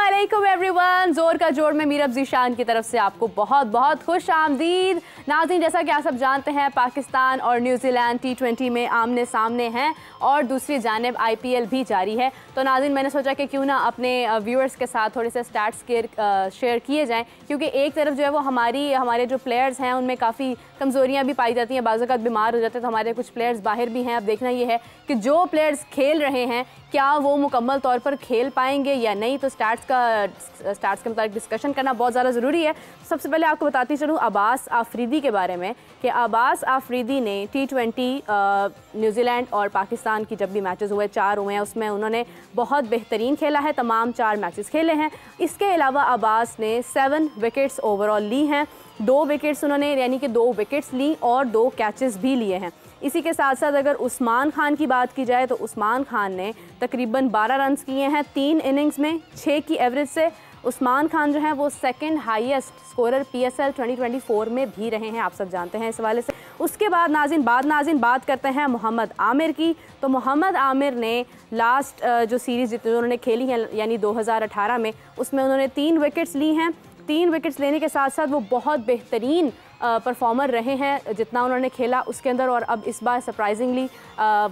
अस्सलामुअलैकुम एवरीवन, जोर का जोर में मीरब ज़ीशान की तरफ से आपको बहुत बहुत खुश आमदीद। नाज़रीन, जैसा कि आप सब जानते हैं पाकिस्तान और न्यूजीलैंड T20 में आमने सामने हैं और दूसरी जानिब IPL भी जारी है। तो नाज़रीन, मैंने सोचा कि क्यों ना अपने व्यूअर्स के साथ थोड़े से स्टैट्स शेयर किए जाएँ, क्योंकि एक तरफ जो है वो हमारे जो प्लेयर्स हैं उनमें काफ़ी कमज़ोरियाँ भी पाई जाती हैं, बाज़ औक़ात बीमार हो जाते हैं, तो हमारे कुछ प्लेयर्स बाहर भी हैं। अब देखना ये है कि जो प्लेयर्स खेल रहे हैं क्या वो मुकम्मल तौर पर खेल पाएंगे या नहीं। तो स्टार्ट्स के मुताबिक डिस्कशन करना बहुत ज़्यादा ज़रूरी है। सबसे पहले आपको बताती चलूँ अब्बास आफरीदी के बारे में कि अब्बास आफरीदी ने T20 न्यूजीलैंड और पाकिस्तान की जब भी मैचेस हुए 4 हुए हैं उसमें उन्होंने बहुत बेहतरीन खेला है, तमाम 4 मैचेस खेले हैं। इसके अलावा अब्बास ने 7 विकेट्स ओवरऑल ली हैं, 2 विकेट्स उन्होंने यानी कि 2 विकेट्स ली और 2 कैचेस भी लिए हैं। इसी के साथ साथ अगर उस्मान खान की बात की जाए तो उस्मान खान ने तकरीबन 12 रन्स किए हैं 3 इनिंग्स में 6 की एवरेज से। उस्मान खान जो हैं वो सेकंड हाईएस्ट स्कोरर PSL 2024 में भी रहे हैं, आप सब जानते हैं इस हवाले से। उसके बाद नाज़रीन बात करते हैं मोहम्मद आमिर की। तो मोहम्मद आमिर ने लास्ट जो सीरीज़ जितनी उन्होंने खेली है यानी 2018 में, उसमें उन्होंने 3 विकेट्स ली हैं। 3 विकेट्स लेने के साथ साथ वो बहुत बेहतरीन परफॉर्मर रहे हैं जितना उन्होंने खेला उसके अंदर, और अब इस बार सरप्राइजिंगली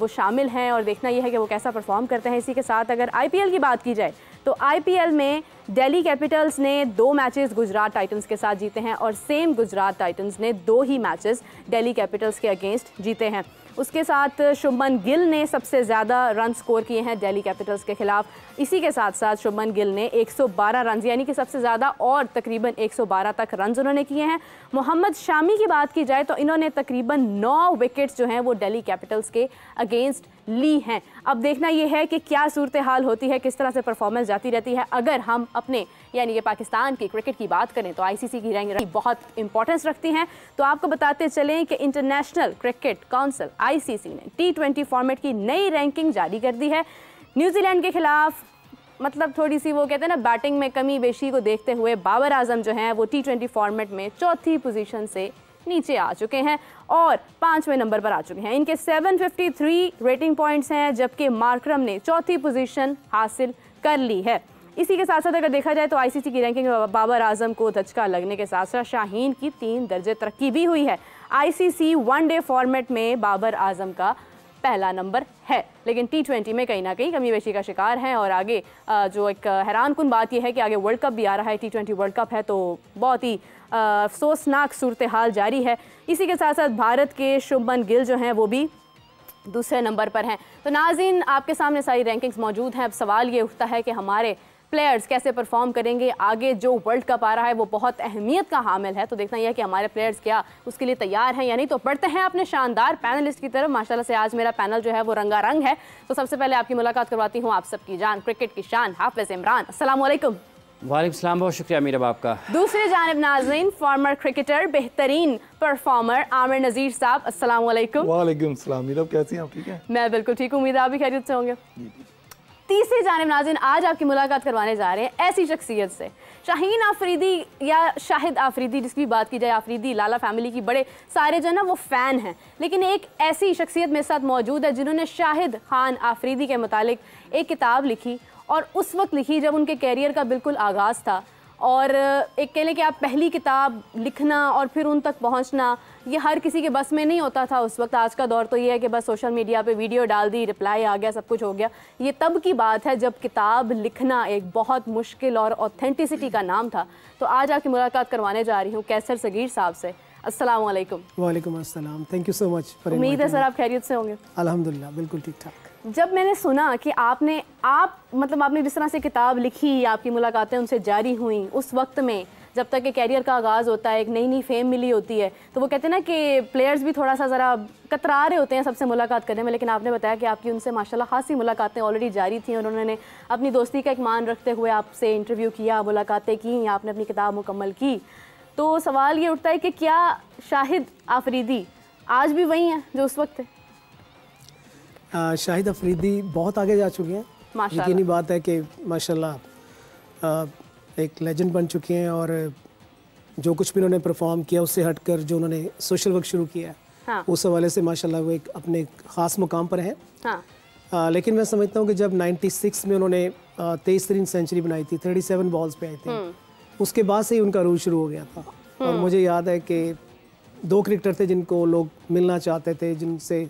वो शामिल हैं और देखना यह है कि वो कैसा परफॉर्म करते हैं। इसी के साथ अगर IPL की बात की जाए तो IPL में दिल्ली कैपिटल्स ने 2 मैचेस गुजरात टाइटंस के साथ जीते हैं और सेम गुजरात टाइटंस ने 2 ही मैचेस दिल्ली कैपिटल्स के अगेंस्ट जीते हैं। उसके साथ शुभमन गिल ने सबसे ज़्यादा रन स्कोर किए हैं दिल्ली कैपिटल्स के खिलाफ। इसी के साथ साथ शुभमन गिल ने 112 रन यानी कि सबसे ज़्यादा और तकरीबन 112 तक रन उन्होंने किए हैं। मोहम्मद शामी की बात की जाए तो इन्होंने तकरीबन 9 विकेट्स जो हैं वो दिल्ली कैपिटल्स के अगेंस्ट ली हैं। अब देखना यह है कि क्या सूरत हाल होती है, किस तरह से परफॉर्मेंस जाती रहती है। अगर हम अपने यानी कि पाकिस्तान की क्रिकेट की बात करें तो ICC की रैंकिंग बहुत इंपॉर्टेंस रखती हैं। तो आपको बताते चलें कि इंटरनेशनल क्रिकेट काउंसिल ICC ने T20 फॉर्मेट की नई रैंकिंग जारी कर दी है। न्यूजीलैंड के खिलाफ मतलब थोड़ी सी वो कहते हैं ना बैटिंग में कमी बेशी को देखते हुए बाबर आजम जो हैं वो T20 फॉर्मेट में 4थी पोजीशन से नीचे आ चुके हैं और 5वें नंबर पर आ चुके हैं। इनके 753 रेटिंग पॉइंट्स हैं, जबकि मार्करम ने 4थी पोजीशन हासिल कर ली है। इसी के साथ साथ अगर देखा जाए तो ICC की रैंकिंग में बाबर आजम को धचका लगने के साथ साथ शाहीन की 3 दर्जे तरक्की भी हुई है। ICC वनडे फॉर्मेट में बाबर आजम का पहला नंबर है, लेकिन T20 में कहीं ना कहीं कमी बेशी का शिकार हैं। और आगे जो एक हैरान कुन बात यह है कि आगे वर्ल्ड कप भी आ रहा है, T20 वर्ल्ड कप है, तो बहुत ही अफसोसनाक सूरत हाल जारी है। इसी के साथ साथ भारत के शुभमन गिल जो हैं वो भी दूसरे नंबर पर हैं। तो नाज़रीन, आपके सामने सारी रैंकिंग्स मौजूद हैं। अब सवाल ये उठता है कि हमारे प्लेयर्स कैसे परफॉर्म करेंगे। आगे जो वर्ल्ड कप आ रहा है वो बहुत अहमियत का हामिल है, तो देखना यह है कि हमारे प्लेयर्स क्या उसके लिए तैयार हैं या नहीं। तो बढ़ते हैं अपने शानदार पैनलिस्ट की तरफ। माशाल्लाह से आज मेरा पैनल जो है वो रंगारंग है। तो सबसे पहले आपकी मुलाकात करवाती हूँ आप सबकी जान क्रिकेट की शान हाफिज इमरान। अस्सलाम वालेकुम। वालेकुम सलाम, बहुत शुक्रिया मीरब आपका। दूसरी जानिब नाज़रीन फॉर्मर क्रिकेटर बेहतरीन परफॉर्मर आमिर नज़ीर साहब। अस्सलाम वालेकुम। वालेकुम सलाम। मीरब कैसी हैं आप? ठीक है, मैं बिल्कुल ठीक हूँ, उम्मीद आप भी खैरियत से होंगे। तीसरी जानिब नाज़रीन आज आपकी मुलाकात करवाने जा रहे हैं ऐसी शख्सियत से, शाहीन आफरीदी या शाहिद आफरीदी जिसकी बात की जाए, आफरीदी लाला फैमिली की बड़े सारे जो है ना वो फ़ैन हैं, लेकिन एक ऐसी शख्सियत मेरे साथ मौजूद है जिन्होंने शाहिद खान आफरीदी के मुतालिक एक किताब लिखी और उस वक्त लिखी जब उनके कैरियर का बिल्कुल आगाज़ था। और एक कह लें कि आप पहली किताब लिखना और फिर उन तक पहुंचना ये हर किसी के बस में नहीं होता था उस वक्त। आज का दौर तो ये है कि बस सोशल मीडिया पे वीडियो डाल दी, रिप्लाई आ गया, सब कुछ हो गया। ये तब की बात है जब किताब लिखना एक बहुत मुश्किल और ऑथेंटिसिटी का नाम था। तो आज आपकी मुलाकात करवाने जा रही हूँ कैसर सगीर साहब से। अस्सलाम वालेकुम। वालेकुम अस्सलाम, थैंक यू सो मच। उम्मीद है सर आप खैरियत से होंगे। अल्हम्दुलिल्लाह बिल्कुल ठीक ठाक। जब मैंने सुना कि आपने जिस तरह से किताब लिखी, आपकी मुलाकातें उनसे जारी हुई, उस वक्त में जब तक कि कैरियर का आगाज़ होता है, एक नई नई फेम मिली होती है, तो वो कहते हैं ना कि प्लेयर्स भी थोड़ा सा ज़रा कतरा रहे होते हैं सबसे मुलाकात करने में, लेकिन आपने बताया कि आपकी उनसे माशाल्लाह खासी मुलाकातें ऑलरेडी जारी थी और उन्होंने अपनी दोस्ती का एक मान रखते हुए आपसे इंटरव्यू किया, मुलाकातें की, आपने अपनी किताब मुकम्मल की। तो सवाल ये उठता है कि क्या शाहिद आफरीदी आज भी वही हैं जो उस वक्त थे? शाहिद अफरीदी बहुत आगे जा चुके हैं, यकीनी बात है कि माशाल्लाह एक लेजेंड बन चुके हैं और जो कुछ भी उन्होंने परफॉर्म किया उससे हटकर जो उन्होंने सोशल वर्क शुरू किया है, हाँ। उस हवाले से माशाल्लाह वो एक अपने ख़ास मुकाम पर हैं। हाँ। लेकिन मैं समझता हूँ कि जब 96 में उन्होंने 23 सेंचुरी बनाई थी, 37 बॉल्स पे आई थी। उसके बाद से ही उनका रूल शुरू हो गया था। और मुझे याद है कि 2 क्रिकेटर थे जिनको लोग मिलना चाहते थे, जिनसे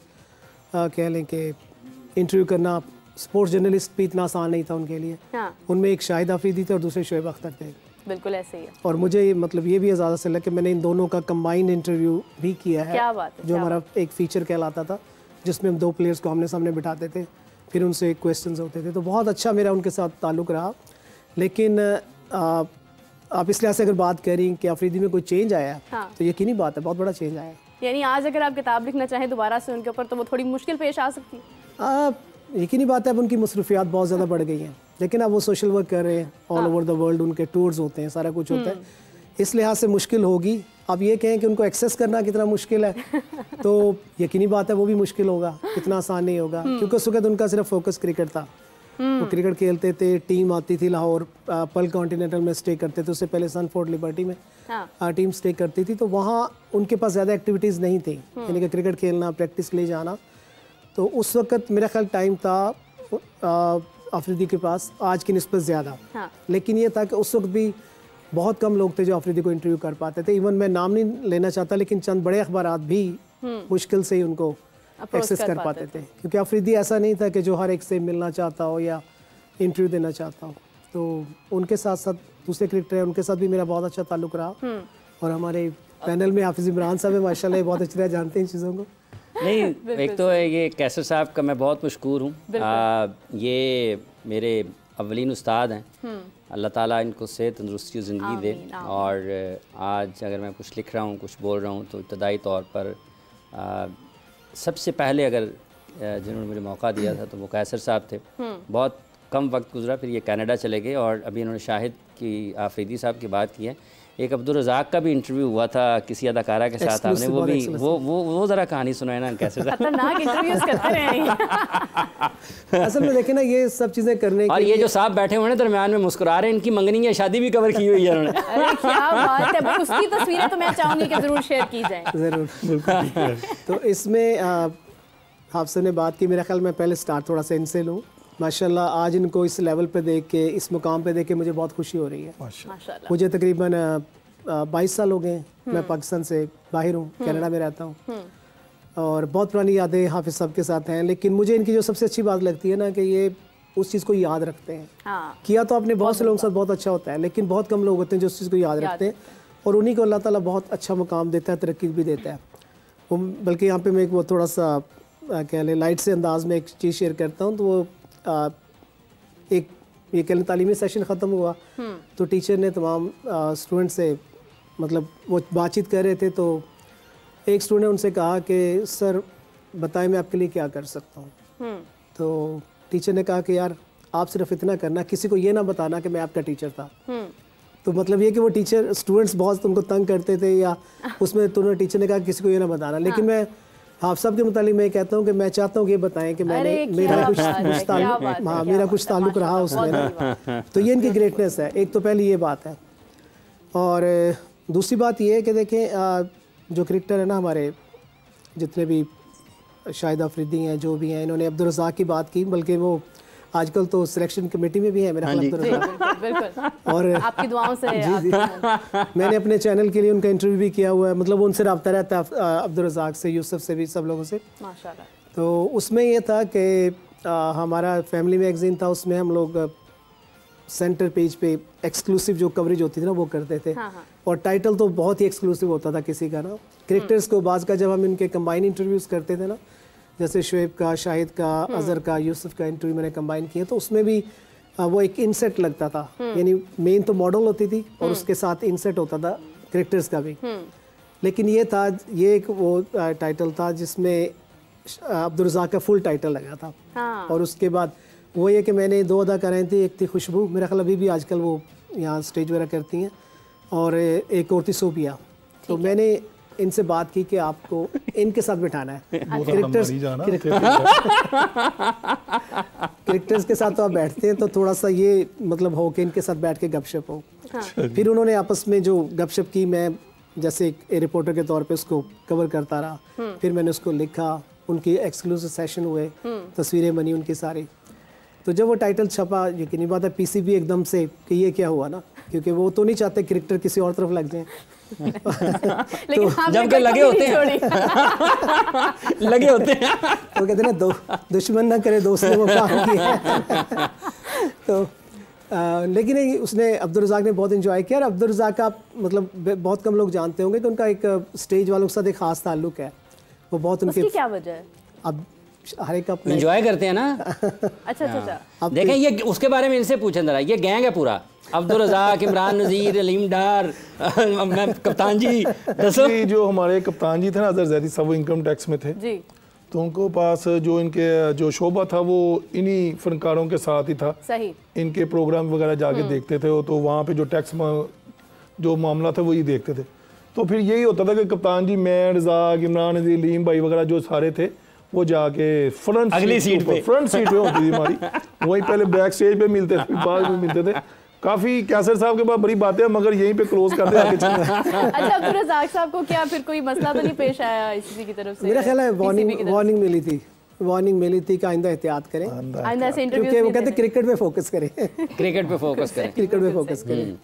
कह लें कि इंटरव्यू करना स्पोर्ट्स जर्नलिस्ट भी इतना आसान नहीं था उनके लिए। हाँ। उनमें एक शाहिद आफरीदी थे और दूसरे शोएब अख्तर थे। बिल्कुल ऐसे ही है। और मुझे मतलब ये भी इजाज़त से लगा कि मैंने इन दोनों का कंबाइंड इंटरव्यू भी किया है। क्या बात है, जो हमारा एक फीचर कहलाता था, जिसमें हम 2 प्लेयर्स को आमने सामने बिठाते थे, फिर उनसे क्वेश्चंस होते थे। तो बहुत अच्छा मेरा उनके साथ ताल्लुक़ रहा। लेकिन आप इस लिहाज से अगर बात करें कि आफरीदी में कोई चेंज आया है, हाँ। तो यकीनी बात है बहुत बड़ा चेंज आया है। यानी आज अगर आप किताब लिखना चाहें दोबारा से उनके ऊपर तो वो थोड़ी मुश्किल पेश आ सकती है। यकीनी बात है अब उनकी मसरूफियात बहुत ज़्यादा बढ़ गई हैं, लेकिन अब वो सोशल वर्क कर रहे हैं ऑल ओवर द वर्ल्ड, उनके टूर्स होते हैं, सारा कुछ होता है। इस लिहाज से मुश्किल होगी। अब ये कहें कि उनको एक्सेस करना कितना मुश्किल है तो यकीनी बात है वो भी मुश्किल होगा, इतना आसान नहीं होगा। क्योंकि उस वक्त उनका सिर्फ फोकस क्रिकेट था। वो क्रिकेट खेलते थे, टीम आती थी लाहौर, पल कॉन्टिनेंटल में स्टे करते थे, उससे पहले सनफोर्ड लिबर्टी में टीम स्टे करती थी। तो वहाँ उनके पास ज़्यादा एक्टिविटीज़ नहीं थी, यानी कि क्रिकेट खेलना, प्रैक्टिस के लिए जाना। तो उस वक्त मेरा ख्याल टाइम था आफरीदी के पास आज की निस्बत ज़्यादा। लेकिन ये था कि उस वक्त भी बहुत कम लोग थे जो आफरीदी को इंटरव्यू कर पाते थे। इवन मैं नाम नहीं लेना चाहता, लेकिन चंद बड़े अखबारात भी मुश्किल से ही उनको एक्सेस कर पाते थे, क्योंकि आफरीदी ऐसा नहीं था कि जो हर एक से मिलना चाहता हो या इंटरव्यू देना चाहता हो। तो उनके साथ साथ दूसरे क्रिकेटर हैं, उनके साथ भी मेरा बहुत अच्छा ताल्लुक रहा। और हमारे पैनल में हाफिज इमरान साहब है, माशाल्लाह बहुत अच्छी तरह जानते हैं इन चीज़ों को। नहीं, एक तो है ये कैसर साहब का मैं बहुत मशकूर हूँ। ये मेरे अवलीन उस्ताद हैं। अल्लाह ताला इनको सेहत तंदुरुस्ती ज़िंदगी दे। और आज अगर मैं कुछ लिख रहा हूँ, कुछ बोल रहा हूँ, तो इब्तदाई तौर पर सबसे पहले अगर जिन्होंने मुझे मौका दिया था तो वो कैसर साहब थे। बहुत कम वक्त गुजरा, फिर ये कनाडा चले गए। और अभी इन्होंने शाहिद की आफरीदी साहब की बात की है। एक अब्दुल रज़ाक का भी इंटरव्यू हुआ था किसी अदाकारा के साथ, आपने वो भी वो ज़रा कहानी सुनाए ना कैसे खतरनाक इंटरव्यूज करते रहे। असल में देखें ना, ये सब चीज़ें करने और ये जो साहब बैठे हुए हैं दरमियान में मुस्कुरा रहे हैं, इनकी मंगनी या शादी भी कवर की हुई है उन्होंने। अरे क्या बात है, उसकी तस्वीरें तो मैं चाहूँगी कि ज़रूर शेयर की जाए। ज़रूर, बिल्कुल। तो इसमें आपसे ने बात की, मेरा ख्याल मैं पहले स्टार्ट थोड़ा सा इनसे लूँ। माशाल्लाह आज इनको इस लेवल पे देख के, इस मुकाम पे देख के मुझे बहुत खुशी हो रही है। माशाल्लाह। मुझे तकरीबन 22 साल हो गए, मैं पाकिस्तान से बाहर हूँ, कनाडा में रहता हूँ। और बहुत पुरानी यादें हाफिज़ साहब के साथ हैं। लेकिन मुझे इनकी जो सबसे अच्छी बात लगती है ना, कि ये उस चीज़ को याद रखते हैं। किया तो आपने बहुत से लोगों के साथ बहुत अच्छा होता है, लेकिन बहुत कम लोग होते हैं जो उस चीज़ को याद रखते हैं। और उन्हीं को अल्लाह ताला बहुत अच्छा मुकाम देता है, तरक्की भी देता है वो। बल्कि यहाँ पे मैं एक वो थोड़ा सा कह लें लाइट से अंदाज में एक चीज़ शेयर करता हूँ। तो वो एक ये कह लें तालीमी सेशन ख़त्म हुआ तो टीचर ने तमाम स्टूडेंट से मतलब वो बातचीत कर रहे थे। तो एक स्टूडेंट ने उनसे कहा कि सर बताएं मैं आपके लिए क्या कर सकता हूँ। तो टीचर ने कहा कि यार आप सिर्फ इतना करना, किसी को ये ना बताना कि मैं आपका टीचर था। तो मतलब ये कि वो टीचर स्टूडेंट्स बहुत तुमको तंग करते थे या उसमें तो टीचर ने कहा किसी को ये ना बताना। लेकिन मैं आप सब के मुतालिक मैं कहता हूँ कि मैं चाहता हूँ कि ये बताएं कि मैंने मेरा कुछ ताल्लुक रहा उसमें ना। तो ये इनकी ग्रेटनेस है। एक तो पहली ये बात है। और दूसरी बात ये है कि देखें जो क्रिकेटर है ना हमारे, जितने भी शाहिद आफरीदी हैं, जो भी हैं, इन्होंने अब्दुल रज़ाक की बात की, बल्कि वो आजकल तो सिलेक्शन कमेटी में भी है मेरा ख्याल अब्दुल रज़ाक। बिल्कुल। और आपकी दुआओं से जी मैंने अपने चैनल के लिए उनका इंटरव्यू भी किया हुआ है। मतलब उनसे रब्ता रहता है अब्दुल रज़ाक से, यूसुफ से भी, सब लोगों से माशाल्लाह। तो उसमें ये था कि हमारा फैमिली मैगज़ीन था, उसमें हम लोग सेंटर पेज पे एक्सक्लूसिव जो कवरेज होती थी ना वो करते थे। और टाइटल तो बहुत ही एक्सक्लूसिव होता था किसी का ना। क्रिकेटर्स को बाज़ का जब हम इनके कंबाइन इंटरव्यूज़ करते थे ना, जैसे शोएब का, शाहिद का, अज़हर का, यूसुफ का इंटरव्यू मैंने कंबाइन किए, तो उसमें भी वो एक इनसेट लगता था। यानी मेन तो मॉडल होती थी और उसके साथ इनसेट होता था क्रिकेटर्स का भी। लेकिन ये था, ये एक वो टाइटल था जिसमें अब्दुल रज़ाक का फुल टाइटल लगा था। और उसके बाद वो ये कि मैंने 2 अदाकाराएँ थी, एक थी खुशबू, मेरा ख्याल अभी भी आजकल वो यहाँ स्टेज वगैरह करती हैं, और एक और थी सोबिया। तो मैंने इनसे बात की कि आपको इनके साथ बिठाना है। क्रिकेटर्स के साथ तो आप बैठते हैं तो थोड़ा सा ये मतलब हो कि इनके साथ बैठ के गपशप हो। फिर उन्होंने आपस में जो गपशप की, मैं जैसे एक रिपोर्टर के तौर पे उसको कवर करता रहा। फिर मैंने उसको लिखा, उनकी एक्सक्लूसिव सेशन हुए, तस्वीरें बनी उनकी सारी। तो जब वो टाइटल छपा, यकीनी बात है पीसीबी एकदम से कि ये क्या हुआ ना, क्योंकि वो तो नहीं चाहते क्रिकेटर किसी और तरफ लग जाए। लेकिन तो जब के लगे होते हैं लगे होते हैं तो कहते हैं ना, दुश्मन ना करे दोस्त ने वो काम किया। तो लेकिन उसने, अब्दुल रज़ाक ने बहुत इन्जॉय किया। और अब्दुल रज़ाक का मतलब बहुत कम लोग जानते होंगे कि उनका एक स्टेज वालों के साथ एक ख़ास ताल्लुक है। वो बहुत उनके, उसकी क्या वजह है? अब हर एक अपना एंजॉय करते हैं ना। अच्छा। अब देखें ये उसके बारे में इनसे पूछें जरा, ये गैंग है पूरा, अब्दुल रज़ाक, इमरान नज़ीर, अलीम डार, मैं कप्तान जी दसो। जो हमारे कप्तान जी थे ना अजहर जैदी साहब, वो इनकम टैक्स में थे जी। तो उनको पास जो इनके जो शोबा था वो इन्हीं फनकारों के साथ ही था। सही। इनके प्रोग्राम वगैरह जाके देखते थे, तो वहाँ पे जो टैक्स जो मामला था वही देखते थे। तो फिर यही होता था कि कप्तान जी, मैं, रज़ाक, इमरान नज़ीर, अलीम भाई वगैरह जो सारे थे वो जाके फ्रंट अगली सीट पे होती थी हमारी, वहीं पहले बैक स्टेज पे मिलते थे, बाद में मिलते थे। काफी कैसर साहब के पास बड़ी बातें हैं, मगर यहीं पे क्लोज करते आगे चलते हैं। अच्छा, अब्दुल रज़ाक साहब को क्या फिर कोई मसला तो नहीं पेश आया ICC की तरफ से? मेरा ख्याल है वार्निंग मिली थी कि आइंदा एहतियात करें, आइंदा से इंटरव्यू, क्योंकि वो कहते क्रिकेट पे फोकस करें। क्रिकेट पे फोकस करें। क्रिकेट पे फोकस करें।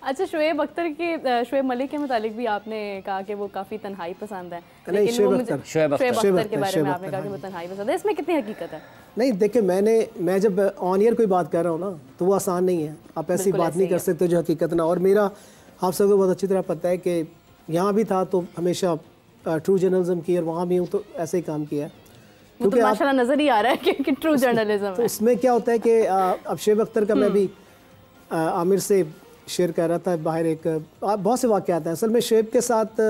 अच्छा, शोएब मलिक के मुतालिक भी आपने कहा कि वो काफ़ी तन्हाई पसंद है। नहीं, शोएब अख्तर के बारे में आपने कहा कि वो तन्हाई पसंद है, इसमें कितनी हकीकत है? नहीं देखिए, मैं जब ऑन ईयर कोई बात कर रहा हूँ ना तो वो आसान नहीं है, आप ऐसी बात नहीं कर सकते जो हकीकत ना। और मेरा आप सबको बहुत अच्छी तरह पता है कि यहाँ भी था तो हमेशा ट्रू जर्नलिज्म की, और वहाँ भी हूँ तो ऐसे ही काम किया है। क्योंकि तो माशाल्लाह नजर ही आ रहा है कि ट्रू जर्नलिज्म है। तो उसमें क्या होता है कि अब शोएब अख्तर का मैं भी आमिर से शेयर कर रहा था बाहर, एक बहुत से वाक़यात हैं असल में शोएब के साथ,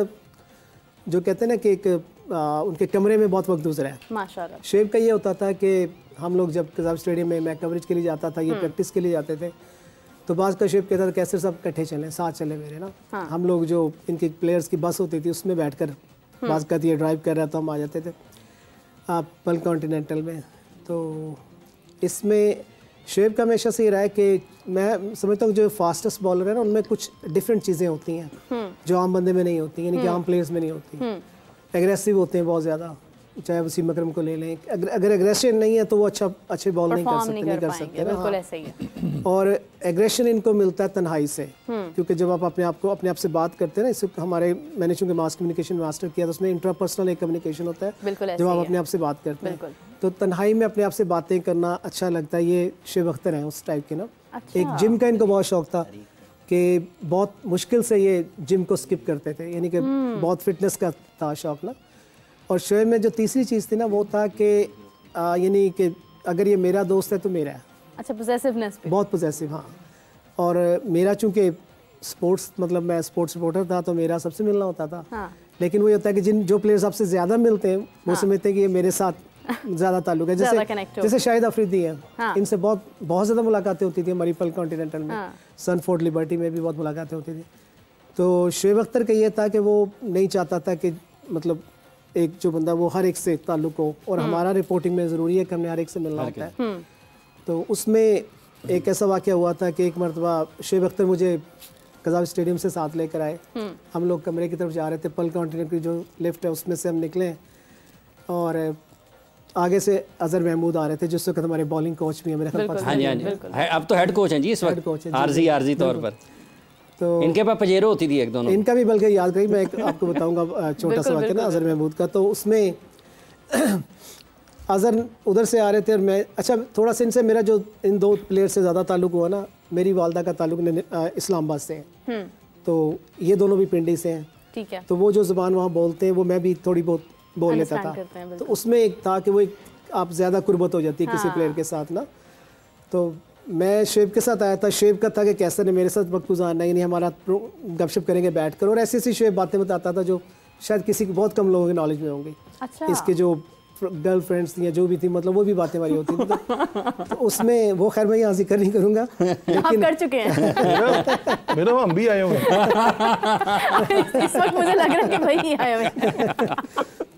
जो कहते हैं ना कि एक उनके कमरे में बहुत वक्त गुजरा है माशाल्लाह। शोएब का ये होता था कि हम लोग जब कज़ाब स्टेडियम में मैं कवरेज के लिए जाता था, ये प्रैक्टिस के लिए जाते थे, तो बाज़ का शोएब कहता था कैसे सब इकट्ठे चलें, साथ चले मेरे ना। हाँ। हम लोग जो इनके प्लेयर्स की बस होती थी उसमें बैठ कर बाज़ का ये ड्राइव कर रहा था, हम आ जाते थे पल कॉन्टिनेंटल में। तो इसमें शोएब का हमेशा से ये रहा है कि मैं समझता हूँ जो फास्टेस्ट बॉलर है ना, उनमें कुछ डिफरेंट चीज़ें होती हैं जो आम बंदे में नहीं होती, यानी कि आम प्लेयर्स में नहीं होती। एग्रेसिव होते हैं बहुत ज़्यादा, चाहे वसीम अकरम को ले लें, अगर एग्रेशन नहीं है तो वो अच्छे बॉल नहीं कर सकते बिल्कुल ऐसे ही है। और एग्रेशन इनको मिलता है तन्हाई से, क्योंकि जब आप अपने आप से बात करते हैं ना, इस मैंने चूँकि मास कम्युनिकेशन मास्टर किया तो उसमें इंट्रापर्सनल एक कम्युनिकेशन होता है जब आप अपने आप से बात करते हैं, तो तन्हाई में अपने आप से बातें करना अच्छा लगता है। ये शोएब अख्तर हैं उस टाइप के ना। एक जिम का इनको बहुत शौक था कि बहुत मुश्किल से ये जिम को स्किप करते थे, यानी कि बहुत फिटनेस का था शौक ना। और शोएब में जो तीसरी चीज़ थी ना वो था कि यानी कि अगर ये मेरा दोस्त है तो मेरा है। अच्छा, पोजेसिवनेस पे बहुत पोजेसिव, हाँ। और मेरा चूँकि स्पोर्ट्स मतलब मैं स्पोर्ट्स रिपोर्टर था तो मेरा सबसे मिलना होता था। हाँ। लेकिन वो ये होता है कि जो प्लेयर्स आपसे ज़्यादा मिलते हैं वो समझते हैं कि ये मेरे साथ ज़्यादा ताल्लुक है। जैसे शाहिद अफरीदी हैं, इनसे बहुत ज़्यादा मुलाकातें होती थी हमारी पल कॉन्टिनेंटल में, सनफोर्ड लिबर्टी में भी बहुत मुलाकातें होती थी। तो शोएब अख्तर का ये था कि वो नहीं चाहता था कि मतलब एक जो बंदा वो हर एक से ताल्लुक हो, और हमारा रिपोर्टिंग में ज़रूरी है कि हमने हर एक से मिलना होता है। तो उसमें एक ऐसा वाक़या हुआ था कि एक मरतबा शोएब अख्तर मुझे कज़ाब स्टेडियम से साथ लेकर आए, हम लोग कमरे की तरफ जा रहे थे, पल कॉन्टिनेंट की जो लिफ्ट है उसमें से हम निकले और आगे से अजहर महमूद आ रहे थे जिस वक्त हमारे बॉलिंग कोच भी हैं मेरे ख्याल। हाँ जी, हाँ जी, अब तो हेड कोच हैं जी इस वक्त, आरजी तौर पर। तो इनके पास पजेरो होती थी एक दोनों, इनका भी बल्कि याद करिए, मैं आपको बताऊंगा छोटा सा वाक़या ना अजहर महमूद का। तो उसमें अजहर उधर से आ रहे थे और मैं, अच्छा थोड़ा सा इनसे मेरा जो इन दो प्लेयर से ज़्यादा ताल्लुक हुआ ना, मेरी वालदा का ताल्लुक इस्लामाबाद से है, तो ये दोनों भी पिंडी से हैं। ठीक है। तो वो जो ज़ुबान वहाँ बोलते हैं वो मैं भी थोड़ी बहुत बोल लेता था। तो उसमें एक था कि वो एक आप ज़्यादा कुर्बत हो जाती है किसी प्लेयर के साथ ना। तो मैं शोएब के साथ आया था, शोएब का था कि कैसे ने मेरे साथ वक्त गुजारना, यानी हमारा गपशप करेंगे बैठ कर, और ऐसी ऐसी शोएब बातें बताता था जो शायद किसी बहुत कम लोगों के नॉलेज में होंगी। अच्छा। इसके जो गर्ल फ्रेंड्स थी या जो भी थी, मतलब वो भी बातें हमारी होती थी। तो उसमें वो खैर मैं यहाँ जिक्र नहीं करूँगा, लेकिन कर चुके हैं मेरा हम भी आए हुए इस वक्त मुझे लग रहा है कि भाई आए हुए।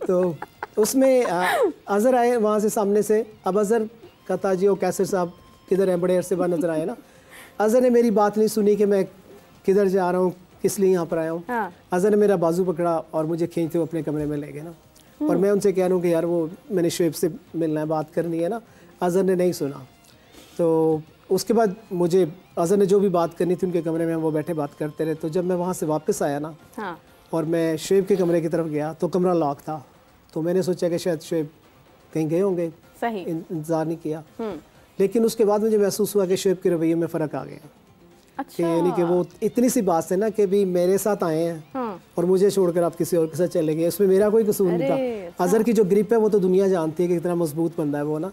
तो उसमें अजहर आए वहाँ से सामने से। अब अजहर का ताजी और कैसर साहब किधर हैं, बड़े अरसे बाद नजर आए ना। अजहर ने मेरी बात नहीं सुनी कि मैं किधर जा रहा हूँ, किस लिए यहाँ पर आया हूँ। हाँ। अजहर ने मेरा बाजू पकड़ा और मुझे खींचते हुए अपने कमरे में ले गए ना। और मैं उनसे कह रहा हूँ कि यार वो मैंने शोएब से मिलना है, बात करनी है ना। अजहर ने नहीं सुना, तो उसके बाद मुझे अज़हर ने जो भी बात करनी थी उनके कमरे में, हम वो बैठे बात करते रहे। तो जब मैं वहाँ से वापस आया ना, हाँ। और मैं शुएब के कमरे की तरफ गया तो कमरा लॉक था। तो मैंने सोचा कि शायद शुएब कहीं गए होंगे, सही इंतज़ार नहीं किया। लेकिन उसके बाद मुझे महसूस हुआ कि शुएब के रवैये में फ़र्क आ गया। अच्छा। यानी कि वो इतनी सी बात है ना कि भी मेरे साथ आए हैं और मुझे छोड़कर आप किसी और के साथ चले गए, उसमें मेरा कोई कसूर नहीं था। अज़हर की जो ग्रिप है वो तो दुनिया जानती है कि कितना मजबूत बंदा है वो ना,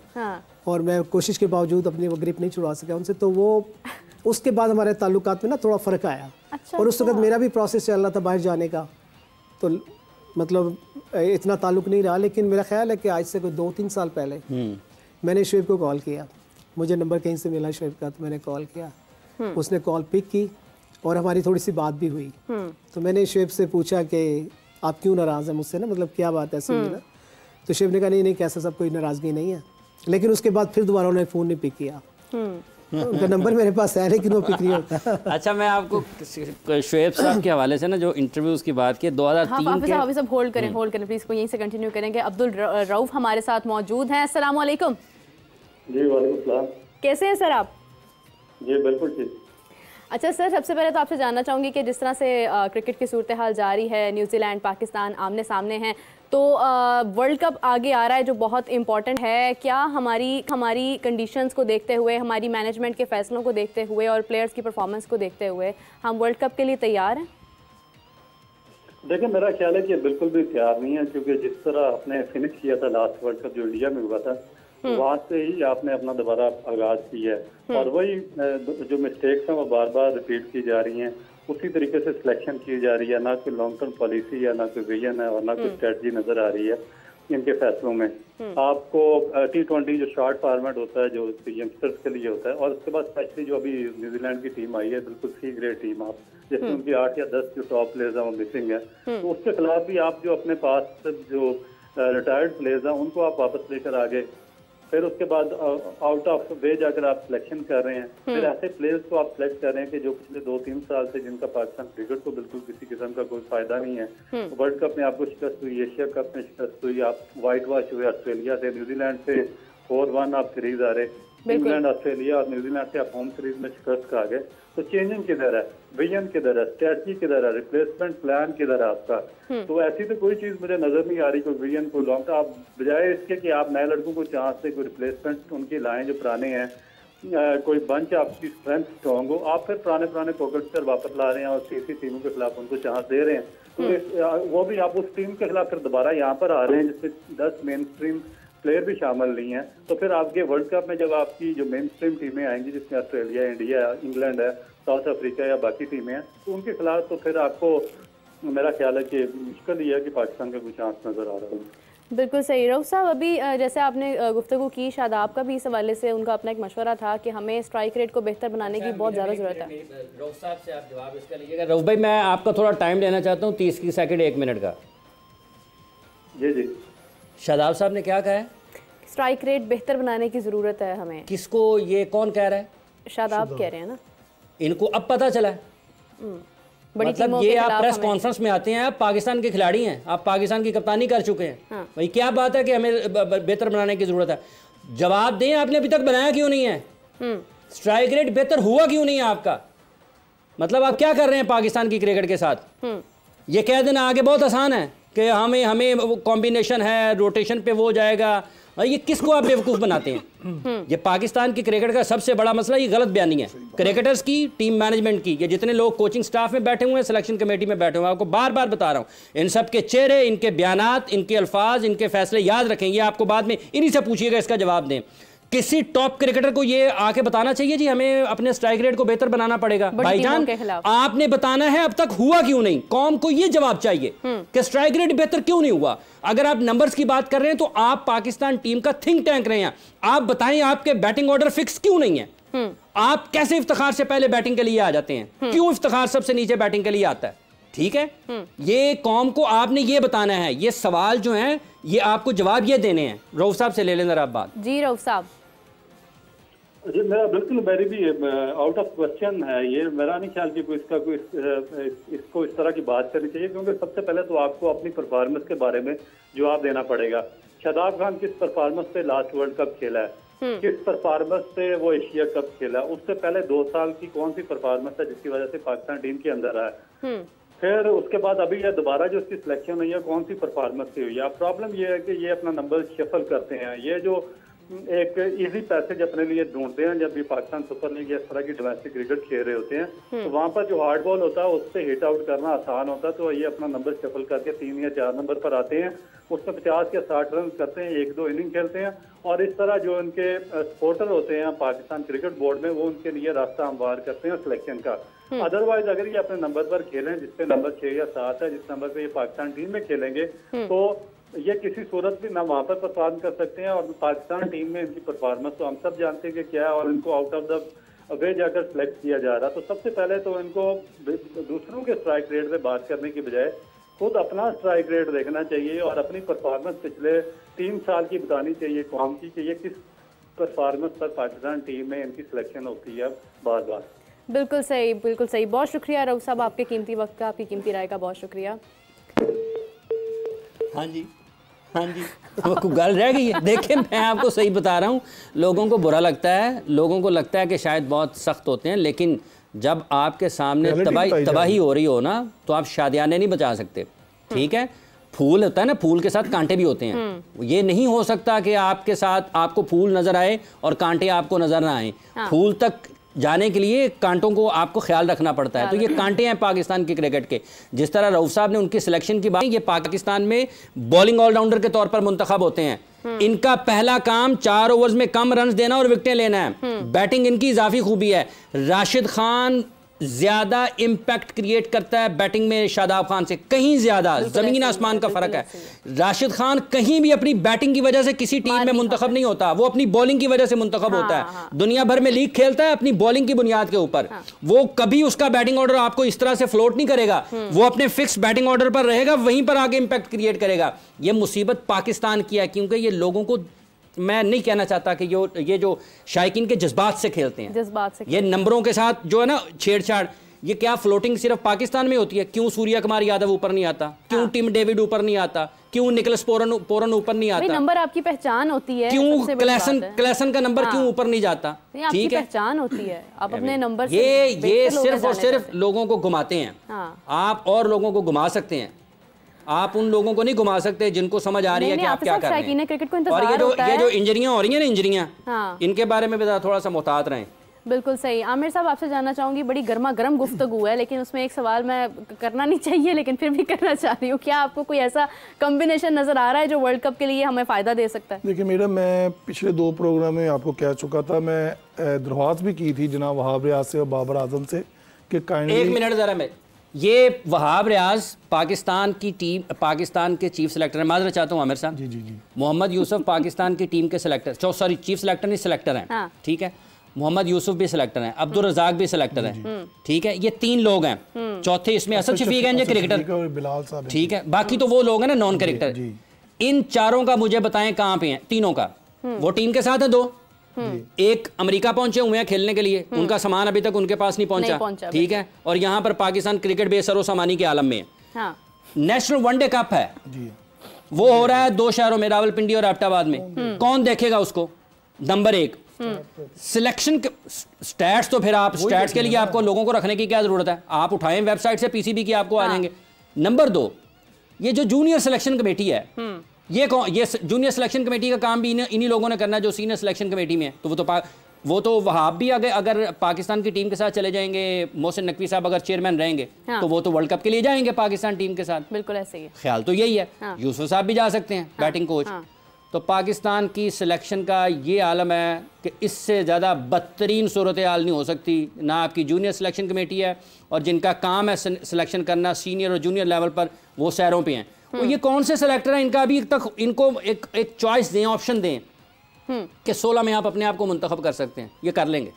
और मैं कोशिश के बावजूद अपनी वो ग्रिप नहीं छुड़ा सका उनसे। तो वो उसके बाद हमारे ताल्लुकात में ना थोड़ा फ़र्क आया। अच्छा, और उस वक्त मेरा भी प्रोसेस चल रहा था बाहर जाने का, तो मतलब इतना ताल्लुक नहीं रहा। लेकिन मेरा ख्याल है कि आज से कोई 2-3 साल पहले मैंने शुएब को कॉल किया, मुझे नंबर कहीं से मिला शुएब का, तो मैंने कॉल किया, उसने कॉल पिक की और हमारी थोड़ी सी बात भी हुई। तो मैंने शुएब से पूछा कि आप क्यों नाराज़ हैं मुझसे ना, मतलब क्या बात है सुनिए ना। तो शुएब ने कहा नहीं कैसा सब कोई नाराज़गी नहीं है। लेकिन उसके बाद फिर दोबारा उन्होंने फ़ोन नहीं पिक किया। उनका नंबर मेरे पास है लेकिन वो पिक नहीं होता। अच्छा, मैं आपको शुएब साहब के हवाले से ना जो इंटरव्यूज की बात की 2003 के, हाँ, सब होल्ड करें प्लीज़, को यहीं से कंटिन्यू करेंगे। अब्दुल रऊफ हमारे साथ मौजूद हैं। अस्सलाम वालेकुम। जी वालेकुम सलाम। कैसे हैं सर आप? जी बिल्कुल ठीक। अच्छा सर, सबसे पहले तो आपसे जानना चाहूँगी कि जिस तरह से क्रिकेट की सूरत हाल जारी है, न्यूजीलैंड पाकिस्तान आमने सामने हैं, तो वर्ल्ड कप आगे आ रहा है जो बहुत इम्पॉर्टेंट है। क्या हमारी कंडीशंस को देखते हुए, हमारी मैनेजमेंट के फैसलों को देखते हुए और प्लेयर्स की परफॉर्मेंस को देखते हुए हम वर्ल्ड कप के लिए तैयार हैं? देखिए, मेरा ख्याल है कि बिल्कुल भी तैयार नहीं है, क्योंकि जिस तरह आपने फिनिश किया था लास्ट वर्ल्ड कप जो इंडिया में हुआ था, वहाँ से ही आपने अपना दोबारा आगाज किया है। और वही जो मिस्टेक्स हैं वो बार बार रिपीट की जा रही हैं, उसी तरीके से सिलेक्शन की जा रही है, ना कोई लॉन्ग टर्म पॉलिसी है, ना कोई विजन है, और ना कोई स्ट्रेटजी नजर आ रही है इनके फैसलों में। आपको T20 जो शॉर्ट फॉर्मेट होता है जो यंगस्टर्स के लिए होता है, और उसके बाद स्पेशली जो अभी न्यूजीलैंड की टीम आई है, बिल्कुल सी ग्रेड टीम, आप जिसमें उनकी 8 या 10 जो टॉप प्लेयर्स हैं वो मिसिंग है, तो उसके खिलाफ भी आप जो अपने पास जो रिटायर्ड प्लेयर्स हैं उनको आप वापस लेकर आ गए। फिर उसके बाद आउट ऑफ वे जाकर आप सिलेक्शन कर रहे हैं, फिर ऐसे प्लेयर्स को आप सिलेक्ट कर रहे हैं कि जो पिछले 2-3 साल से जिनका पाकिस्तान क्रिकेट को बिल्कुल किसी किस्म का कोई फायदा नहीं है। वर्ल्ड कप में आपको शिकस्त हुई, एशिया कप में शिकस्त हुई, आप वाइट वॉश हुए ऑस्ट्रेलिया से, न्यूजीलैंड से 4-1 आप सीरीज आ रहे, इंग्लैंड ऑस्ट्रेलिया और न्यूजीलैंड से आप होम सीरीज में शिकस्त खा गए। तो चेंजिंग किधर है, विजन किधर है, स्ट्रेटजी किधर है, रिप्लेसमेंट प्लान किधर है आपका? तो ऐसी तो कोई चीज मुझे नजर नहीं आ रही, कोई विजन, कोई लॉन्ग टर्म। आप बजाय इसके कि आप नए लड़कों को चांस से कोई रिप्लेसमेंट उनकी लाएं जो पुराने हैं, कोई बंच आपकी स्ट्रेंथ स्ट्रॉन्ग हो, आप फिर पुराने पॉकेटस्टर वापस ला रहे हैं और सीसी टीमों के खिलाफ उनको चांस दे रहे हैं। तो वो भी आप उस टीम के खिलाफ फिर दोबारा यहाँ पर आ रहे हैं जिसमें 10 मेन स्ट्रीम प्लेयर भी शामिल नहीं है। तो फिर आपके वर्ल्ड कप में जब आपकी जो मेन स्ट्रीम टीमें आएंगी, जिसमें ऑस्ट्रेलिया, इंडिया, इंग्लैंड है, साउथ अफ्रीका या बाकी टीमें हैं, तो उनके खिलाफ तो फिर आपको मेरा ख्याल है कि मुश्किल ही है कि पाकिस्तान का कोई चांस नजर आ रहा है। बिल्कुल सही। रऊफ साहब, अभी जैसे आपने गुफ्तगू की, शादाब का भी इस हवाले से उनका अपना एक मशवरा था कि हमें स्ट्राइक रेट को बेहतर बनाने की बहुत ज़्यादा ज़रूरत है। रऊफ साहब से आप जवाब इसका लीजिएगा। रऊफ भाई, मैं आपका थोड़ा टाइम लेना चाहता हूँ, 30 सेकंड 1 मिनट का। जी जी। शादाब साहब ने क्या कहा है? स्ट्राइक रेट बेहतर बनाने की ज़रूरत है हमें। किसको, ये कौन कह रहा है? शादाब कह रहे हैं ना। इनको अब पता चला है? बड़ी मतलब ये आप प्रेस कॉन्फ्रेंस में आते हैं, आप पाकिस्तान के खिलाड़ी हैं, आप पाकिस्तान की कप्तानी कर चुके हैं। हाँ। भाई क्या बात है कि हमें बेहतर बनाने की जरूरत है? जवाब दें, आपने अभी तक बनाया क्यों नहीं है? स्ट्राइक रेट बेहतर हुआ क्यों नहीं है आपका? मतलब आप क्या कर रहे हैं पाकिस्तान की क्रिकेट के साथ? ये कह देना आगे बहुत आसान है कि हमें कॉम्बिनेशन है, रोटेशन पे वो जाएगा। ये किसको आप बेवकूफ़ बनाते हैं? ये पाकिस्तान की क्रिकेट का सबसे बड़ा मसला ये गलत बयानी है, क्रिकेटर्स की, टीम मैनेजमेंट की। ये जितने लोग कोचिंग स्टाफ में बैठे हुए हैं, सिलेक्शन कमेटी में बैठे हुए हैं, आपको बार बार बता रहा हूँ, इन सब के चेहरे, इनके बयानात, इनके अल्फाज, इनके फैसले याद रखें। ये आपको बाद में इन्हीं से पूछिएगा, इसका जवाब दें। किसी टॉप क्रिकेटर को ये आके बताना चाहिए जी हमें अपने स्ट्राइक रेट को बेहतर बनाना पड़ेगा। भाईजान, आपने बताना है, अब तक हुआ क्यों नहीं? कौम को ये जवाब चाहिए कि स्ट्राइक रेट बेहतर क्यों नहीं हुआ। अगर आप नंबर्स की बात कर रहे हैं तो आप पाकिस्तान टीम का थिंक टैंक रहे हैं, आप बताएं आपके बैटिंग ऑर्डर फिक्स क्यों नहीं है? आप कैसे इफ्तिखार से पहले बैटिंग के लिए आ जाते हैं? क्यों इफ्तिखार सबसे नीचे बैटिंग के लिए आता है? ठीक है, ये कौम को आपने ये बताना है। ये सवाल जो है ये आपको जवाब ये देने हैं। रऊफ साहब से ले लें जरा आप बात। जी रऊफ साहब। जी, मेरा बिल्कुल मेरी भी आउट ऑफ क्वेश्चन है ये। मेरा नहीं ख्याल कि कोई इसका कोई इसको इस तरह की बात करनी चाहिए, क्योंकि सबसे पहले तो आपको अपनी परफॉर्मेंस के बारे में जवाब देना पड़ेगा। शादाब खान किस परफॉर्मेंस पे लास्ट वर्ल्ड कप खेला है? किस परफॉर्मेंस से वो एशिया कप खेला, उससे पहले 2 साल की कौन सी परफॉर्मेंस है जिसकी वजह से पाकिस्तान टीम के अंदर आया, फिर उसके बाद अभी ये दोबारा जो उसकी सिलेक्शन हुई है कौन सी परफॉर्मेंस से हुई है। प्रॉब्लम ये है कि ये अपना नंबर शफल करते हैं, ये जो एक इजी पैसेज अपने लिए ढूंढते हैं जब भी पाकिस्तान सुपर लीग इस तरह की डोमेस्टिक क्रिकेट खेल रहे होते हैं, तो वहां पर जो हार्ड बॉल होता है उससे हिट आउट करना आसान होता है, तो ये अपना नंबर शफल करके 3 या 4 नंबर पर आते हैं, उसमें 50 या 60 रन करते हैं, 1-2 इनिंग खेलते हैं, और इस तरह जो उनके सपोर्टर होते हैं पाकिस्तान क्रिकेट बोर्ड में वो उनके लिए रास्ता हमवार करते हैं सिलेक्शन का। अदरवाइज अगर ये अपने नंबर पर खेलें जिसपे नंबर 6 या 7 है, जिस नंबर पे ये पाकिस्तान टीम में खेलेंगे, तो ये किसी सूरत भी ना वहाँ पर परफॉर्म कर सकते हैं, और पाकिस्तान टीम में इनकी परफॉर्मेंस तो हम सब जानते हैं कि क्या है, और इनको आउट ऑफ द वे जाकर सिलेक्ट किया जा रहा। तो सबसे पहले तो इनको दूसरों के स्ट्राइक रेट पे बात करने की बजाय खुद अपना स्ट्राइक रेट देखना चाहिए और अपनी परफॉर्मेंस पिछले 3 साल की बतानी चाहिए कौम की कि ये किस परफॉर्मेंस पर पाकिस्तान टीम में इनकी सिलेक्शन होती है बार बार। बिल्कुल सही, बिल्कुल सही। बहुत शुक्रिया रऊफ साहब, आपके कीमती वक्त का, आपकी कीमती राय का बहुत शुक्रिया। हाँ जी, हाँ जी, वो गल रह गई है। देखिए मैं आपको सही बता रहा हूँ, लोगों को बुरा लगता है, लोगों को लगता है कि शायद बहुत सख्त होते हैं, लेकिन जब आपके सामने तबाही हो रही हो ना, तो आप शादियाने नहीं बचा सकते। ठीक है, फूल होता है ना, फूल के साथ कांटे भी होते हैं। ये नहीं हो सकता कि आपके साथ आपको फूल नजर आए और कांटे आपको नजर ना आए। फूल तक जाने के लिए कांटों को आपको ख्याल रखना पड़ता है। तो ये कांटे हैं पाकिस्तान के क्रिकेट के। जिस तरह रऊफ साहब ने उनकी सिलेक्शन की बात, ये पाकिस्तान में बॉलिंग ऑलराउंडर के तौर पर मुंतखब होते हैं। इनका पहला काम 4 ओवर्स में कम रन देना और विकेटें लेना है। बैटिंग इनकी इजाफी खूबी है। राशिद खान ज्यादा इंपैक्ट क्रिएट करता है बैटिंग में शादाब खान से, कहीं ज्यादा, जमीन आसमान का फर्क है। राशिद खान कहीं भी अपनी बैटिंग की वजह से किसी टीम में मुंतखब नहीं होता, वो अपनी बॉलिंग की वजह से मुंतखब होता है। दुनिया भर में लीग खेलता है अपनी बॉलिंग की बुनियाद के ऊपर। वो कभी उसका बैटिंग ऑर्डर आपको इस तरह से फ्लोट नहीं करेगा, वो अपने फिक्स बैटिंग ऑर्डर पर रहेगा, वहीं पर आगे इंपैक्ट क्रिएट करेगा। ये मुसीबत पाकिस्तान की है, क्योंकि ये लोगों को, मैं नहीं कहना चाहता कि ये जो शायकीन के जज्बात से खेलते हैं, जज्बात से ये नंबरों के साथ जो है ना छेड़छाड़, ये क्या फ्लोटिंग सिर्फ पाकिस्तान में होती है? क्यों सूर्य कुमार यादव ऊपर नहीं आता? क्यों टिम डेविड ऊपर नहीं आता? क्यों निकोलस पोरन ऊपर नहीं आता? नंबर आपकी पहचान होती है। क्यों क्लेसन का नंबर क्यों ऊपर नहीं जाता? ठीक है, पहचान होती है, आप अपने नंबर ये सिर्फ और सिर्फ लोगों को घुमाते हैं। आप और लोगों को घुमा सकते हैं, आप उन लोगों को नहीं घुमा सकते जिनको समझ आ रही है कि आप क्या कर रहे हैं। और ये जो इंजरियां हो रही हैं ना, इंजरियां, इनके बारे में भी थोड़ा सा मुहतात रहें। बिल्कुल सही। आमिर साहब, आपसे जानना चाहूंगी, बड़ी गर्मा गर्म गुफ्तगू है, लेकिन उसमें एक सवाल मैं करना नहीं चाहिए लेकिन फिर भी करना चाह रही हूँ। क्या आपको कोई ऐसा कॉम्बिनेशन नजर आ रहा है जो वर्ल्ड कप के लिए हमें फायदा दे सकता है? देखिए मैडम, मैं पिछले 2 प्रोग्राम में आपको कह चुका था, मैं दरख्वास्त भी की थी जनाब वहाब रियाज से और बाबर आजम से कि काइंडली। 1 मिनट जरा, मैं ये वहाब रियाज पाकिस्तान की टीम, पाकिस्तान के चीफ सेलेक्टर है। माजरा चाहता हूँ आमिर साहब। जी। मोहम्मद यूसुफ पाकिस्तान की टीम के सेलेक्टर, सॉरी चीफ सेलेक्टर नहीं, सेलेक्टर हैं। ठीक है, मोहम्मद यूसुफ भी सिलेक्टर हैं, अब्दुल रज़ाक भी सिलेक्टर हैं। ठीक है, ये 3 लोग हैं। चौथे इसमें असद शफीक हैं, ये क्रिकेटर, बिलाल साहब। ठीक है, बाकी तो वो लोग हैं ना नॉन क्रिकेटर। इन चारों का मुझे बताएं कहाँ पे हैं? तीनों का वो टीम के साथ है। 2 एक अमेरिका पहुंचे हुए हैं खेलने के लिए, उनका सामान अभी तक उनके पास नहीं पहुंचा। ठीक है, और यहाँ पर पाकिस्तान क्रिकेट बेसरो सामानी के आलम में है। नेशनल वनडे कप है, वो हो रहा है 2 शहरों में, रावलपिंडी और एबटाबाद में। कौन देखेगा उसको? नंबर 1 सिलेक्शन स्टैट्स, तो फिर आप स्टैट्स के लिए आपको लोगों को रखने की क्या जरूरत है? आप उठाएं वेबसाइट से पीसीबी की, आपको आ जाएंगे। नंबर 2, ये जो जूनियर सिलेक्शन कमेटी है, ये जूनियर सिलेक्शन कमेटी का काम भी इन्हीं लोगों ने करना है जो सीनियर सिलेक्शन कमेटी में है। तो वो तो वहाब भी अगर पाकिस्तान की टीम के साथ चले जाएंगे, मोहसिन नकवी साहब अगर चेयरमैन रहेंगे, तो वो तो वर्ल्ड कप के लिए जाएंगे पाकिस्तान टीम के साथ। बिल्कुल ऐसे ही है, ख्याल तो यही है। यूसुफ साहब भी जा सकते हैं, बैटिंग कोच। तो पाकिस्तान की सिलेक्शन का ये आलम है कि इससे ज़्यादा बदतरीन सूरत हाल नहीं हो सकती। ना आपकी जूनियर सिलेक्शन कमेटी है, और जिनका काम है सिलेक्शन करना सीनियर और जूनियर लेवल पर, वो सैरों पे हैं। वो ये कौन से सिलेक्टर हैं? इनका अभी तक इनको एक चॉइस दें, ऑप्शन दें कि 16 में आप अपने आप को मुंतखब कर सकते हैं। ये कर लेंगे।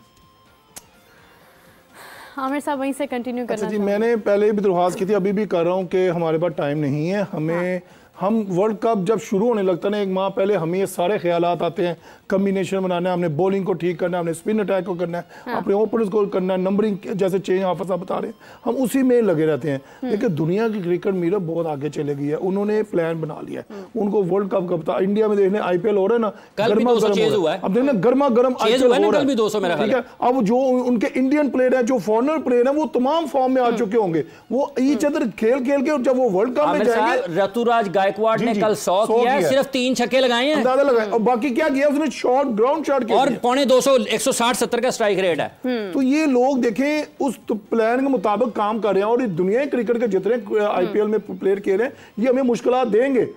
आमिर साहब वहीं से कंटिन्यू करना। अच्छा जी, मैंने पहले भी दरख्वास्त की थी, अभी भी कर रहा हूँ कि हमारे पास टाइम नहीं है। हमें हम वर्ल्ड कप जब शुरू होने लगता है ना, एक माह पहले हमें ये सारे ख्यालात आते हैं, कम्बिनेशन बनाना है, हमने बॉलिंग को ठीक करना है, हमने स्पिन अटैक को करना है, अपने ओपनर्स को करना है, नंबरिंग जैसे चेंज हाफिज साहब बता रहे हैं, हम उसी में लगे रहते हैं। लेकिन दुनिया की क्रिकेट मीरा बहुत आगे चले गई है, उन्होंने प्लान बना लिया है, उनको वर्ल्ड कप कब था, इंडिया में देखने IPL हो रहा है ना, गर्मा गर्म अब देखना गर्मा गर्म IPL हो रहा है, ठीक है। अब जो उनके इंडियन प्लेयर है, जो फॉरनर प्लेयर है, वो तमाम फॉर्म में आ चुके होंगे, वो ईच अदर खेल खेल के जब वो वर्ल्ड कप में जाएंगे। ऋतुराज गायकवाड़ ने कल 100 किया, सिर्फ 3 छक्के लगाए हैं, अंदाजा लगाए, और बाकी क्या किया उसने, शॉट ग्राउंड शॉट किया, और 250 160-70 का स्ट्राइक रेट है। तो ये लोग देखें उस प्लान के मुताबिक काम कर रहे हैं, और ये दुनिया क्रिकेट के जितने IPL में प्लेयर खेल रहे हैं, ये हमें मुश्किलात देंगे,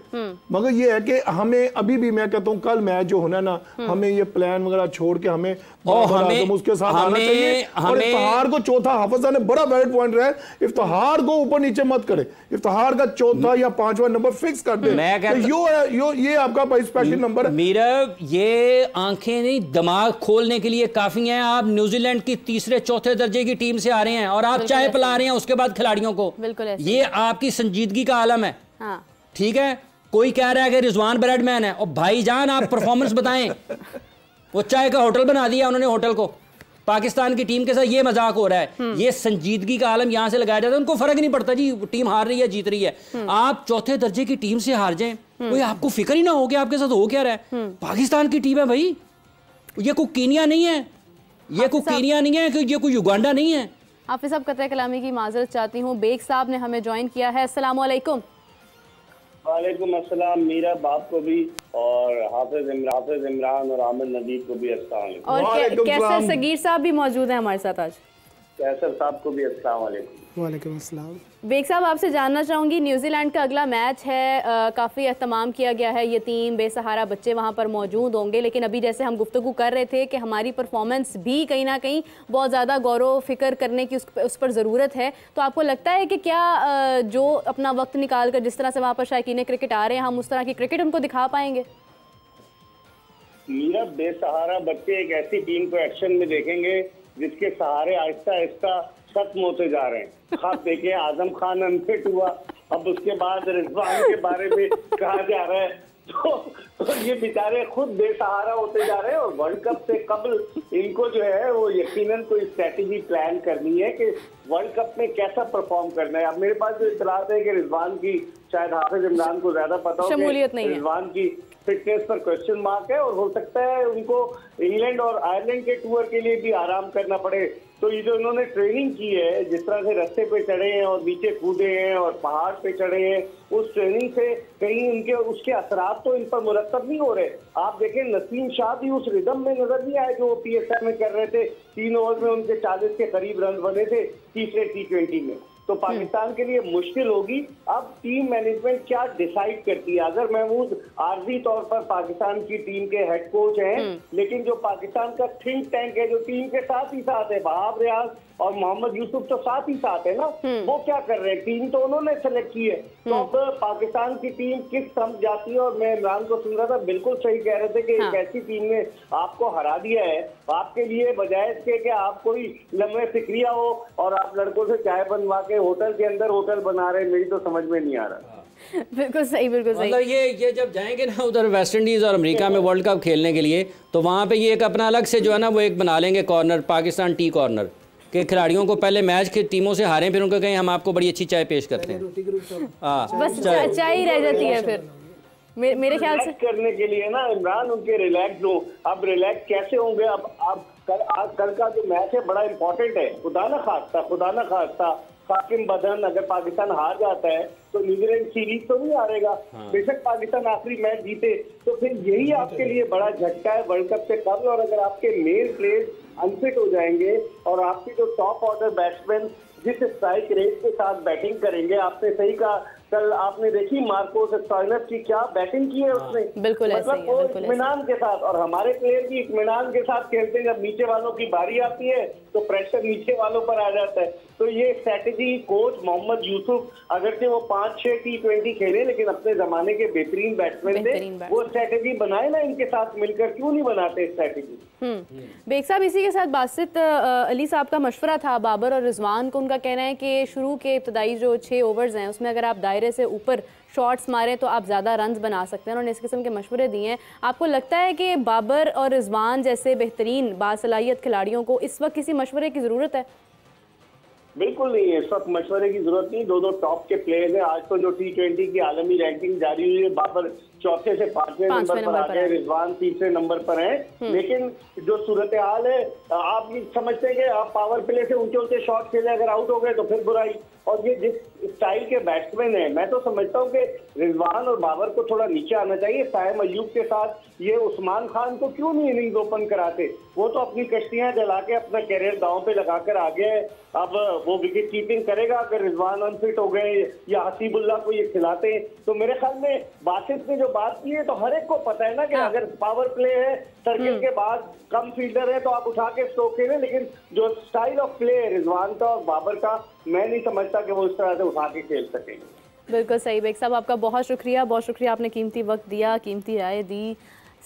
मगर ये है कि हमें अभी भी, मैं कहता हूँ कल मैच जो होना ना, हमें ये प्लान वगैरह छोड़ के हमें उसके साथ आना चाहिए। और इफ्तिखार को चौथा, हाफिज साहब ने बड़ा वैलिड पॉइंट रहा है, इफ्तिखार को ऊपर नीचे मत करे, इफ्तिखार का चौथा या 5वां नंबर फिक्स कर दे। ये आपका स्पेशल नंबर है। मेरा ये आंखें नहीं दिमाग खोलने के लिए काफी हैं। आप न्यूजीलैंड की तीसरे चौथे दर्जे की टीम से आ रहे हैं और आप चाय पिला रहे हैं उसके बाद खिलाड़ियों को, ये आपकी संजीदगी का आलम है। ठीक है, कोई कह रहा है कि रिजवान ब्रेडमैन है, और भाईजान आप परफॉर्मेंस बताएं। वो चाय का होटल बना दिया उन्होंने, होटल को पाकिस्तान की टीम के साथ ये मजाक हो रहा है। ये संजीदगी का आलम यहां से लगाया जाता है, उनको फर्क नहीं पड़ता जी टीम हार रही है जीत रही है। आप चौथे दर्जे की टीम से हार जाएं, कोई आपको फिक्र ही ना हो कि आपके साथ हो क्या रहा है। पाकिस्तान की टीम है भाई, ये कोई कीनिया नहीं है, ये कोई कीनिया नहीं है, ये कोई युगांडा नहीं है। हाफिज साहब कतई कलामी की माजरत चाहती हूँ, बेग साहब ने हमें ज्वाइन किया है। अस्सलाम वालेकुम। वालेकुम अस्सलाम, मीरा बाप को भी और हाफिज इमरान और आमिर नदीब को भी अस्सलाम वालेकुम। और कैसर सगीर साहब भी मौजूद हैं हमारे साथ आज। कैसर साहब को भी अस्सलाम वालेकुम। वालेकुम अस्सलाम। बेग साहब आपसे जानना चाहूँगी, न्यूजीलैंड का अगला मैच है, काफ़ी एहतमाम किया गया है, यतीम बेसहारा बच्चे वहाँ पर मौजूद होंगे, लेकिन अभी जैसे हम गुफ्तगू कर रहे थे कि हमारी परफॉर्मेंस भी कहीं ना कहीं बहुत ज़्यादा गौरव फिक्र करने की उस पर ज़रूरत है। तो आपको लगता है कि क्या जो अपना वक्त निकाल कर जिस तरह से वहाँ पर शायकीन क्रिकेट आ रहे हैं, हम उस तरह की क्रिकेट उनको दिखा पाएंगे? मीरा, बेसहारा बच्चे एक ऐसी टीम को एक्शन में देखेंगे जिसके सहारे आहिस्ता आहिस्ता खत्म होते जा रहे हैं। आप देखें, आजम खान अनफिट हुआ, अब उसके बाद रिजवान के बारे में कहा जा रहा है, तो ये बेचारे खुद बेसहारा होते जा रहे हैं। और वर्ल्ड कप से कबल इनको जो है वो यकीनन कोई स्ट्रेटेजी प्लान करनी है कि वर्ल्ड कप में कैसा परफॉर्म करना है। अब मेरे पास जो इतलात है कि रिजवान की, शायद हाफिज इमरान को ज्यादा पता हो, रिजवान की फिटनेस पर क्वेश्चन मार्क है, और हो सकता है उनको इंग्लैंड और आयरलैंड के टूर के लिए भी आराम करना पड़े। तो ये जो इन्होंने ट्रेनिंग की है, जिस तरह से रास्ते पे चढ़े हैं और नीचे कूदे हैं और पहाड़ पे चढ़े हैं, उस ट्रेनिंग से कहीं उनके उसके असरात तो इन पर मुरतब नहीं हो रहे। आप देखें, नसीम शाह भी उस रिदम में नजर नहीं आए जो वो PSL में कर रहे थे। 3 ओवर में उनके 40 के करीब रन बने थे तीसरे T20 में। तो पाकिस्तान के लिए मुश्किल होगी। अब टीम मैनेजमेंट क्या डिसाइड करती है। अगर महमूद आर्जी तौर पर पाकिस्तान की टीम के हेड कोच हैं, लेकिन जो पाकिस्तान का थिंक टैंक है, जो टीम के साथ ही साथ है, बहाब रियाज और मोहम्मद यूसुफ तो साथ ही साथ है ना, वो क्या कर रहे हैं, टीम तो उन्होंने सेलेक्ट की है। तो अब पाकिस्तान की टीम किस समझ जाती है। और मैं इमरान को सुन रहा था, बिल्कुल सही कह रहे थे कि एक ऐसी टीम ने आपको हरा दिया है, आपके लिए बजाय इसके कि आप कोई लम्हे फिक्रिया हो और आप लड़कों से चाय बनवा के होटल के अंदर होटल बना रहे हैं, मेरी तो समझ में नहीं आ रहा। बिल्कुल सही, बिल्कुल सही। मतलब ये जब जाएंगे ना उधर वेस्ट इंडीज़ और अमेरिका में वर्ल्ड कप खेलने के लिए, तो वहाँ पे ये एक अपना अलग से जो है ना वो एक बना लेंगे कॉर्नर, पाकिस्तान टी कॉर्नर, के खिलाड़ियों को पहले मैच की टीमों से हारें, फिर उनको कहें हम आपको बड़ी अच्छी चाय पेश करते हैं। बस चाय ही रह जाती है फिर मेरे ख्याल से करने के लिए ना इमरान, उनके रिलैक्स हो। अब रिलैक्स कैसे होंगे? अब कल का जो मैच है बड़ा इंपॉर्टेंट है। खुदा ना खास्ता फाकिम बदन अगर पाकिस्तान हार जाता है तो न्यूजीलैंड सीरीज तो नहीं हारेगा। बेशक पाकिस्तान आखिरी मैच जीते तो फिर यही आपके लिए बड़ा झटका है वर्ल्ड कप से कबल। और अगर आपके मेन प्लेयर्स अनफिट हो जाएंगे और आपके जो टॉप ऑर्डर बैट्समैन जिस स्ट्राइक रेट के साथ बैटिंग करेंगे, आपने सही कहा, कल आपने देखी मार्कोस स्टॉइनस की क्या बैटिंग की है उसने, बिल्कुल मतलब वो इत्मीनान के साथ। और हमारे प्लेयर भी इत्मीनान के साथ खेलते हैं। जब नीचे वालों की बारी आती है तो प्रेशर नीचे वालों पर आ जाता है। तो ये स्ट्रैटेजी कोच मोहम्मद यूसुफ, अगर से वो 5-6 T20 खेले लेकिन अपने जमाने के बेहतरीन बैट्समैन थे, वो स्ट्रैटेजी बनाए ना इनके साथ मिलकर, क्यों नहीं बनाते स्ट्रैटेजी। बेग साहब, इसी के साथ बासित अली साहब का मशवरा था बाबर और रिजवान को। उनका कहना है कि शुरू के इब्तदाई जो 6 ओवर्स हैं उसमें अगर आप दायरे से ऊपर शॉट्स मारें तो आप ज़्यादा रन्स बना सकते हैं। उन्होंने इस किस्म के मशवरे दिए हैं। आपको लगता है कि बाबर और रिजवान जैसे बेहतरीन बासलाहियत खिलाड़ियों को इस वक्त किसी मशवरे की ज़रूरत है? बिल्कुल नहीं है, इस वक्त मशवरे की जरूरत नहीं। दो टॉप के प्लेयर हैं। आज तो जो T20 की आलमी रैंकिंग जारी हुई है, बाबर 4थे से 5वें नंबर पर आ गए, रिजवान 3रे नंबर पर हैं। लेकिन जो सूरत हाल है, आप ये समझते हैं कि आप पावर प्ले से ऊंचे शॉट खेले, अगर आउट हो गए तो फिर बुराई। और ये जिस स्टाइल के बैट्समैन है, मैं तो समझता हूँ कि रिजवान और बाबर को थोड़ा नीचे आना चाहिए। साइम अयूब के साथ ये उस्मान खान को क्यों नहीं इनिंग्स ओपन कराते? वो तो अपनी कश्तियां जला के अपना कैरियर दांव पे लगाकर आ गए। अब वो विकेट कीपिंग करेगा। अगर रिजवान अनफिट हो गए या हसीबुल्लाह को ये खिलाते हैं तो मेरे ख्याल में बासित ने जो बात की है तो हर एक को पता है ना कि अगर पावर प्ले है, सर्किल के बाद कम फील्डर है तो आप उठा के स्ट्रोक खेलें। लेकिन जो स्टाइल ऑफ प्ले है रिजवान का और बाबर का, मैं नहीं समझता कि वो इस तरह से उठा के खेल सकेंगे। बिल्कुल सही बेग साहब, आपका बहुत शुक्रिया आपने कीमती वक्त दिया, कीमती राय दी।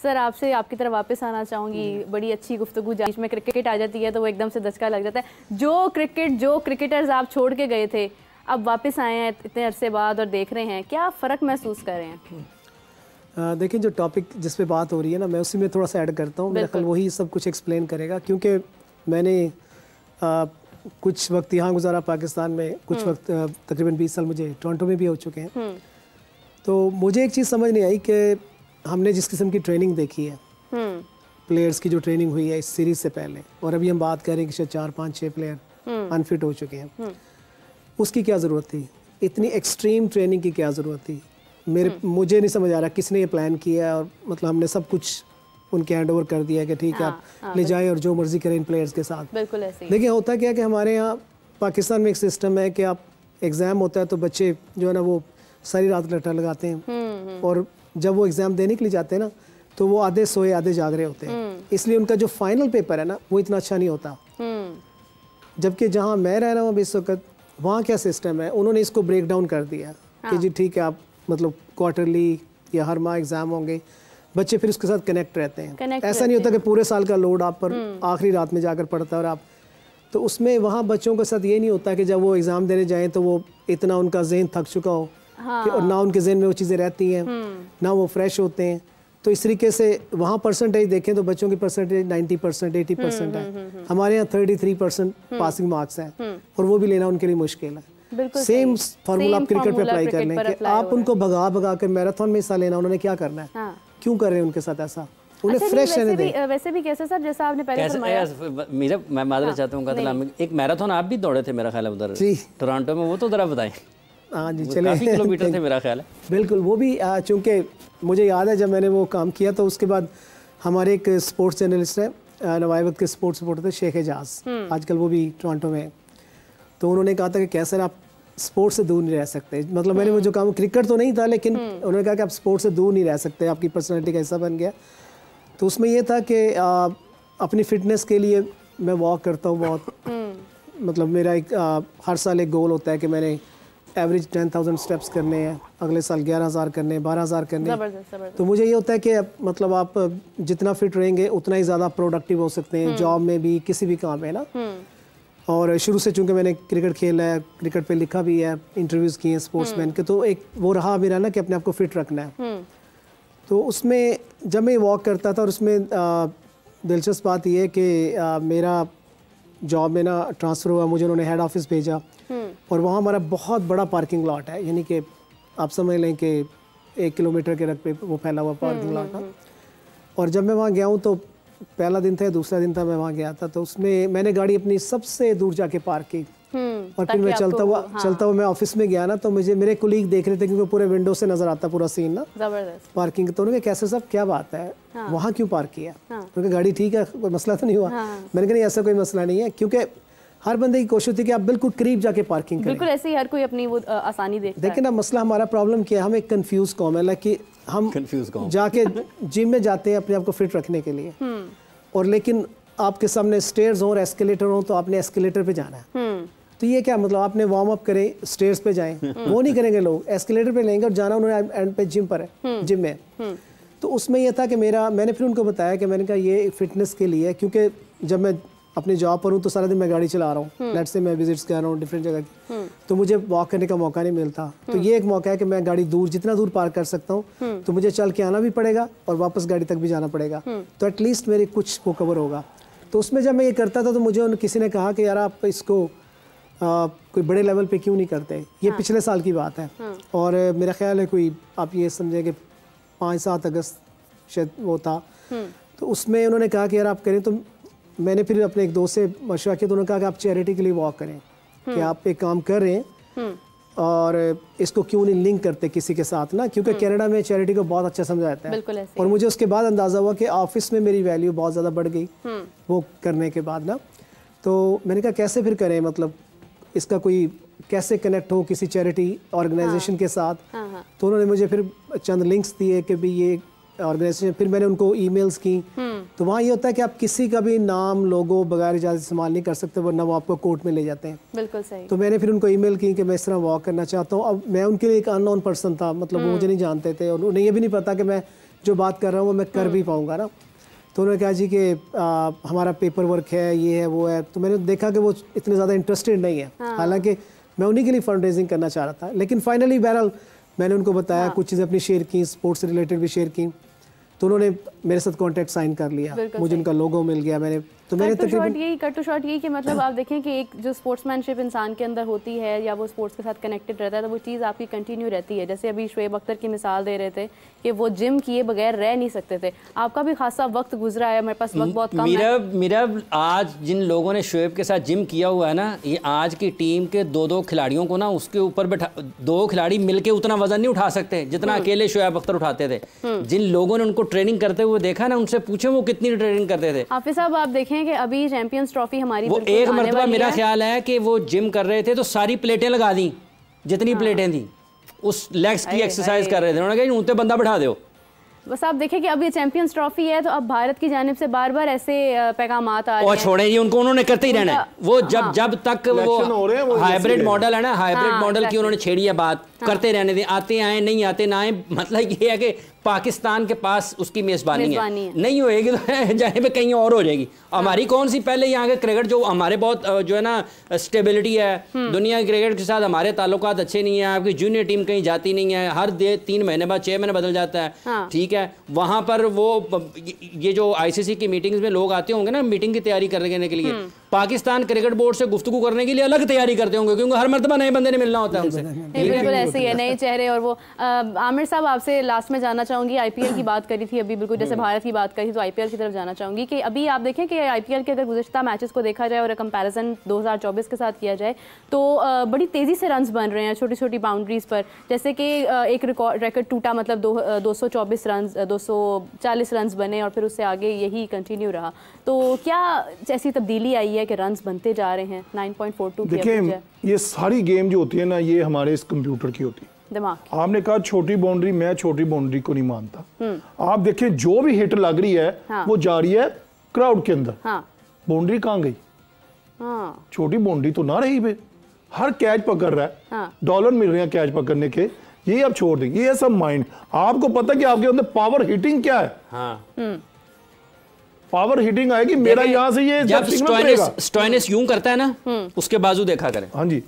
सर, आपसे आपकी तरफ वापस आना चाहूँगी। बड़ी अच्छी गुफ्तगू, बीच में क्रिकेट आ जाती है तो वो एकदम से दचका लग जाता है। जो क्रिकेटर्स आप छोड़ के गए थे अब वापस आए हैं इतने अरसे बाद और देख रहे हैं, क्या फ़र्क महसूस कर रहे हैं? देखिए, जो टॉपिक जिस पे बात हो रही है ना, मैं उसी में थोड़ा सा ऐड करता हूँ। मेरा ख्याल वही सब कुछ एक्सप्लेन करेगा, क्योंकि मैंने कुछ वक्त यहाँ गुजारा पाकिस्तान में, कुछ वक्त तकरीबन 20 साल मुझे टोरंटो में भी हो चुके हैं। तो मुझे एक चीज़ समझ नहीं आई कि हमने जिस किस्म की ट्रेनिंग देखी है, प्लेयर्स की जो ट्रेनिंग हुई है इस सीरीज़ से पहले, और अभी हम बात कर रहे हैं कि 4, 5, 6 प्लेयर अनफिट हो चुके हैं, उसकी क्या ज़रूरत थी? इतनी एक्सट्रीम ट्रेनिंग की क्या ज़रूरत थी? मुझे नहीं समझ आ रहा किसने ये प्लान किया है। और मतलब हमने सब कुछ उनके हैंड ओवर कर दिया है कि ठीक है, आप ले जाएं और जो मर्जी करें इन प्लेयर्स के साथ। बिल्कुल ऐसे ही। देखिए, होता क्या है कि हमारे यहाँ पाकिस्तान में एक सिस्टम है कि आप एग्ज़ाम होता है तो बच्चे जो है ना वो सारी रात रट्टा लगाते हैं, और जब वो एग्ज़ाम देने के लिए जाते हैं ना तो वो आधे सोए आधे जाग रहे होते हैं। इसलिए उनका जो फाइनल पेपर है ना वो इतना अच्छा नहीं होता। जबकि जहाँ मैं रह रहा हूँ अभी इस वक्त, वहाँ क्या सिस्टम है, उन्होंने इसको ब्रेक डाउन कर दिया कि जी ठीक है, आप मतलब क्वार्टरली या हर माह एग्ज़ाम होंगे, बच्चे फिर उसके साथ कनेक्ट रहते हैं। ऐसा नहीं होता कि पूरे साल का लोड आप पर आखिरी रात में जाकर पड़ता है। और आप तो उसमें वहाँ बच्चों के साथ ये नहीं होता कि जब वो एग्ज़ाम देने जाएं तो वो इतना उनका जहन थक चुका हो, और ना उनके जहन में वो चीज़ें रहती हैं, ना वो फ्रेश होते हैं। तो इस तरीके से वहाँ परसेंटेज देखें तो बच्चों की परसेंटेज 90%, 80% है। हमारे यहाँ 33% पासिंग मार्क्स हैं, और वो भी लेना उनके लिए मुश्किल है। सेम फार्मूला आप क्रिकेट पे अप्लाई कर लें कि आप उनको भगा कर मैराथन में हिस्सा लेना, उन्होंने क्या करना है? क्यों कर रहे हैं उनके साथ ऐसा? उन्हें फ्रेश रहने दें। वैसे भी कैसे सर, जैसा आपने पहले फरमाया, मेरा मैं माजरत चाहता हूँ, एक मैराथन आप भी दौड़े थे मेरा ख्याल है उधर टोरंटो में, वो तो ज़रा बताएं। हाँ जी, चले, काफ़ी किलोमीटर थे मेरा ख्याल है। बिल्कुल, वो भी चूँकि मुझे याद है जब मैंने वो काम किया तो उसके बाद हमारे एक स्पोर्ट्स जर्नलिस्ट है, नवाए वक्त के स्पोर्ट्स रिपोर्टर थे, शेख एजाज, आजकल वो भी टोरंटो में। तो उन्होंने कहा था कि कैसे आप स्पोर्ट्स से दूर नहीं रह सकते। मतलब मैंने वो जो काम, क्रिकेट तो नहीं था, लेकिन उन्होंने कहा कि आप स्पोर्ट्स से दूर नहीं रह सकते, आपकी पर्सनैलिटी का हिस्सा बन गया। तो उसमें ये था कि अपनी फ़िटनेस के लिए मैं वॉक करता हूँ बहुत। मतलब मेरा एक हर साल एक गोल होता है कि मैंने एवरेज 10,000 स्टेप्स करने हैं, अगले साल 11,000 करने, 12,000 करने। तो मुझे ये होता है कि मतलब आप जितना फिट रहेंगे उतना ही ज़्यादा प्रोडक्टिव हो सकते हैं, जॉब में भी, किसी भी काम में ना। और शुरू से चूँकि मैंने क्रिकेट खेला है, क्रिकेट पे लिखा भी है, इंटरव्यूज़ किए हैं स्पोर्ट्समैन के, तो एक वो रहा मेरा ना कि अपने आप को फिट रखना है। तो उसमें जब मैं वॉक करता था, और उसमें दिलचस्प बात यह है कि मेरा जॉब में ना ट्रांसफ़र हुआ, मुझे उन्होंने हेड ऑफिस भेजा, और वहाँ हमारा बहुत बड़ा पार्किंग लॉट है, यानी कि आप समझ लें कि 1 किलोमीटर के रक पे वो फैला हुआ पार्किंग लॉट था। और जब मैं वहाँ गया हूँ तो पहला दिन था या दूसरा दिन था मैं वहाँ गया था, तो उसमें मैंने गाड़ी अपनी सबसे दूर जाके पार्क की, और फिर मैं चलता हुआ मैं ऑफिस में गया ना, तो मुझे मेरे कुलीग देख रहे थे क्योंकि पूरे विंडो से नजर आता पूरा सीन ना, जबरदस्त पार्किंग। तो उन्होंने कैसे साहब क्या बात है, वहाँ क्यों पार्क किया? उनकी गाड़ी ठीक है, कोई मसला तो नहीं हुआ? मैंने कहा नहीं, ऐसा कोई मसला नहीं है, क्योंकि हर बंदे की कोशिश थी कि आप बिल्कुल करीब जाके पार्किंग करें। बिल्कुल ऐसे ही हर कोई अपनी वो आसानी देखता है। देखिए ना, मसला हमारा प्रॉब्लम क्या है, हम एक कंफ्यूज कौम है, कि हम जाके जिम में जाते हैं अपने आप को फिट रखने के लिए, और लेकिन आपके सामने स्टेयर्स हो और एस्केलेटर हो तो आपने एस्केलेटर पे जाना है। तो ये क्या मतलब, आपने वार्म अप करें, स्टेयर्स पे जाएं, वो नहीं करेंगे लोग, एस्केलेटर पे लेंगे, और जाना उन्होंने एंड पे जिम पर है, जिम में। तो उसमें यह था कि मैंने फिर उनको बताया कि मैंने कहा ये फिटनेस के लिए, क्योंकि जब मैं अपनी जॉब पर हूँ तो सारा दिन मैं गाड़ी चला रहा हूँ, लेट्स से मैं विजिट्स कर रहा हूँ डिफरेंट जगह की, तो मुझे वॉक करने का मौका नहीं मिलता। तो ये एक मौका है कि मैं गाड़ी जितना दूर पार्क कर सकता हूँ, तो मुझे चल के आना भी पड़ेगा और वापस गाड़ी तक भी जाना पड़ेगा, तो एटलीस्ट मेरे कुछ वो कवर होगा। तो उसमें जब मैं ये करता था तो मुझे किसी ने कहा कि यार आप इसको कोई बड़े लेवल पे क्यों नहीं करते। ये पिछले साल की बात है और मेरा ख्याल है कोई आप ये समझे कि 5-7 अगस्त शायद वो था। तो उसमें उन्होंने कहा कि यार आप करें, तो मैंने फिर अपने एक दोस्त से मशवरा किया, तो उन्होंने कहा कि आप चैरिटी के लिए वॉक करें, कि आप एक काम कर रहे हैं और इसको क्यों नहीं लिंक करते किसी के साथ ना, क्योंकि कनाडा में चैरिटी को बहुत अच्छा समझाता है। और मुझे उसके बाद अंदाज़ा हुआ कि ऑफिस में मेरी वैल्यू बहुत ज़्यादा बढ़ गई वो करने के बाद ना। तो मैंने कहा कैसे फिर करें, मतलब इसका कोई कैसे कनेक्ट हो किसी चैरिटी ऑर्गेनाइजेशन के साथ। तो उन्होंने मुझे फिर चंद लिंक्स दिए कि भी ये ऑर्गेनाइजेशन, फिर मैंने उनको ईमेल्स की। तो वहाँ ये होता है कि आप किसी का भी नाम लोगो बगैर इजाज़त इस्तेमाल नहीं कर सकते, वरना वो आपको कोर्ट में ले जाते हैं। बिल्कुल सही। तो मैंने फिर उनको ईमेल की कि मैं इस तरह वॉक करना चाहता हूँ। अब मैं उनके लिए एक अननोन पर्सन था, मतलब वो मुझे नहीं जानते थे और उन्हें ये भी नहीं पता कि मैं जो बात कर रहा हूँ वो मैं कर भी पाऊँगा ना। तो उन्होंने कहा जी कि हमारा पेपर वर्क है, ये है वो है। तो मैंने देखा कि वो इतने ज़्यादा इंटरेस्टेड नहीं है, हालांकि मैं उन्हीं के लिए फंड रेजिंग करना चाह रहा था। लेकिन फाइनली बहरहाल मैंने उनको बताया, कुछ चीज़ें अपनी शेयर की, स्पोर्ट्स से रिलेटेड भी शेयर की। तो उन्होंने मेरे साथ कॉन्टैक्ट साइन कर लिया, मुझे उनका लोगो मिल गया। मैंने तकरीबन कट टू शॉर्ट यही कि मतलब आप देखें कि एक जो स्पोर्ट्समैनशिप इंसान के अंदर होती है या वो स्पोर्ट्स के साथ कनेक्टेड रहता है, तो वो चीज़ आपकी कंटिन्यू रहती है। जैसे अभी शुएब अख्तर की मिसाल दे रहे थे कि वो जिम किए बगैर रह नहीं सकते थे। आपका भी खासा वक्त गुजरा है, मेरे पास वक्त बहुत कम है। मेरा आज जिन लोगों ने शुएब के साथ जिम किया हुआ है ना, ये आज की टीम के 2-2 खिलाड़ियों को ना उसके ऊपर बैठा, 2 खिलाड़ी मिलके उतना वजन नहीं उठा सकते जितना अकेले शुएब अख्तर उठाते थे। जिन लोगों ने उनको ट्रेनिंग करते हुए देखा ना, उनसे पूछे वो कितनी ट्रेनिंग करते थे। हाफिज साहब आप देखें कि अभी चैंपियंस ट्रॉफी हमारी वो एक मरतबा मेरा ख्याल है कि वो जिम कर रहे थे तो सारी प्लेटें लगा दी, जितनी प्लेटें थी उस लेग्स की एक्सरसाइज कर रहे थे। उन्होंने कहा ऊँचे बंदा बैठा दो। बस आप देखें कि अब ये चैंपियंस ट्रॉफी है, तो अब भारत की जानिब से बार बार ऐसे पैगामात आ रहे हैं। और छोड़े जी उनको, उन्होंने करते ही रहना है। वो जब तक वो हाइब्रिड मॉडल है ना, हाइब्रिड मॉडल की उन्होंने छेड़ी है बात, करते रहने दें, आते आए नहीं आते ना आए। मतलब ये है कि पाकिस्तान के पास उसकी मेज़बानी है, नहीं होएगी तो जाने पे कहीं और हो जाएगी। हमारी कौन सी पहले यहाँ के क्रिकेट जो हमारे बहुत जो है ना स्टेबिलिटी है, दुनिया के क्रिकेट के साथ हमारे ताल्लुकात अच्छे नहीं है। आपकी जूनियर टीम कहीं जाती नहीं है, हर 3 महीने बाद 6 महीने बदल जाता है, ठीक है। वहाँ पर वो ये जो ICC की मीटिंग्स में लोग आते होंगे ना मीटिंग की तैयारी करने के लिए, पाकिस्तान क्रिकेट बोर्ड से गुफ्तगू करने के लिए अलग तैयारी करते होंगे, क्योंकि हर मरतबा नए बंदे ने मिलना होता है उनसे। बिल्कुल ऐसे ही है, नए चेहरे। और वो आमिर साहब आपसे लास्ट में जानना चाहूँगी, IPL की बात करी थी अभी, बिल्कुल जैसे भारत की बात करी, तो IPL की तरफ जाना चाहूँगी कि अभी आप देखें कि IPL के अगर गुज़िश्ता मैचेस को देखा जाए और कंपैरिजन 2024 के साथ किया जाए, तो बड़ी तेज़ी से रन्स बन रहे हैं छोटी छोटी बाउंड्रीज़ पर। जैसे कि एक रिकॉर्ड टूटा, मतलब 224 रन 240 रन्स बने और फिर उससे आगे यही कंटिन्यू रहा। तो क्या ऐसी तब्दीली आई है कि रन्स बनते जा रहे हैं? 9.42 की देखिए, ये सारी गेम जो होती है ना, ये हमारे इस कंप्यूटर की होती है। आपने कहा छोटी बाउंड्री, मैं छोटी बाउंड्री को नहीं मानता। आप देखें जो भी हिट लग रही है वो जा रही है क्राउड के अंदर। बाउंड्री कहाँ गई? छोटी बाउंड्री तो ना रही पे, हर कैच पकड़ रहा है, डॉलर मिल रहे हैं कैच पकड़ने के, ये आप छोड़ देंगे। ये सब माइंड, आपको पता कि आपके अंदर पावर हिटिंग क्या है। पावर हिटिंग आएगी, मेरा यहाँ से ये जब स्टोइनिस यूं करता है ना, उसके बाजू देखा करें। हाँ जी,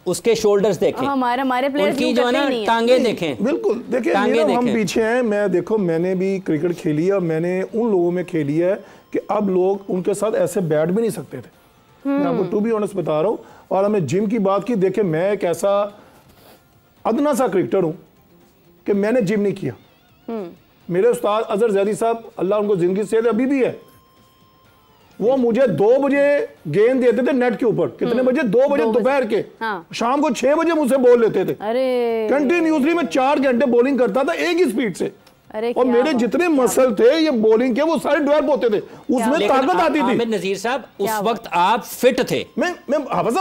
उसके शोल्डर्स देखें, हमारे प्लेयर्स उनकी जो है ना टांगे देखें। बिल्कुल देखिए, हम पीछे हैं। मैं देखो, मैंने भी क्रिकेट खेली है, मैंने उन लोगों में खेली है कि अब लोग उनके साथ ऐसे बैठ भी नहीं सकते थे। मैं आपको टू बी ऑनेस्ट बता रहा हूँ। और हमें जिम की बात की, देखे मैं एक ऐसा अदना सा क्रिकेटर हूँ कि मैंने जिम नहीं किया। मेरे उस्ताद अजहर जैदी साहब, अल्लाह उनको जिंदगी से अभी भी है, वो मुझे 2 बजे गेंद देते थे नेट के ऊपर। कितने बजे? 2 बजे दोपहर के। शाम को 6 बजे मुझसे बॉल लेते थे। कंटिन्यूसली मैं 4 घंटे बॉलिंग करता था एक ही स्पीड से। और मेरे जितने मसल थे ये बॉलिंग के, वो सारे डेवलप होते थे, उसमें ताकत आती थी। नजीर साहब, उस वक्त आप फिट थे। मैं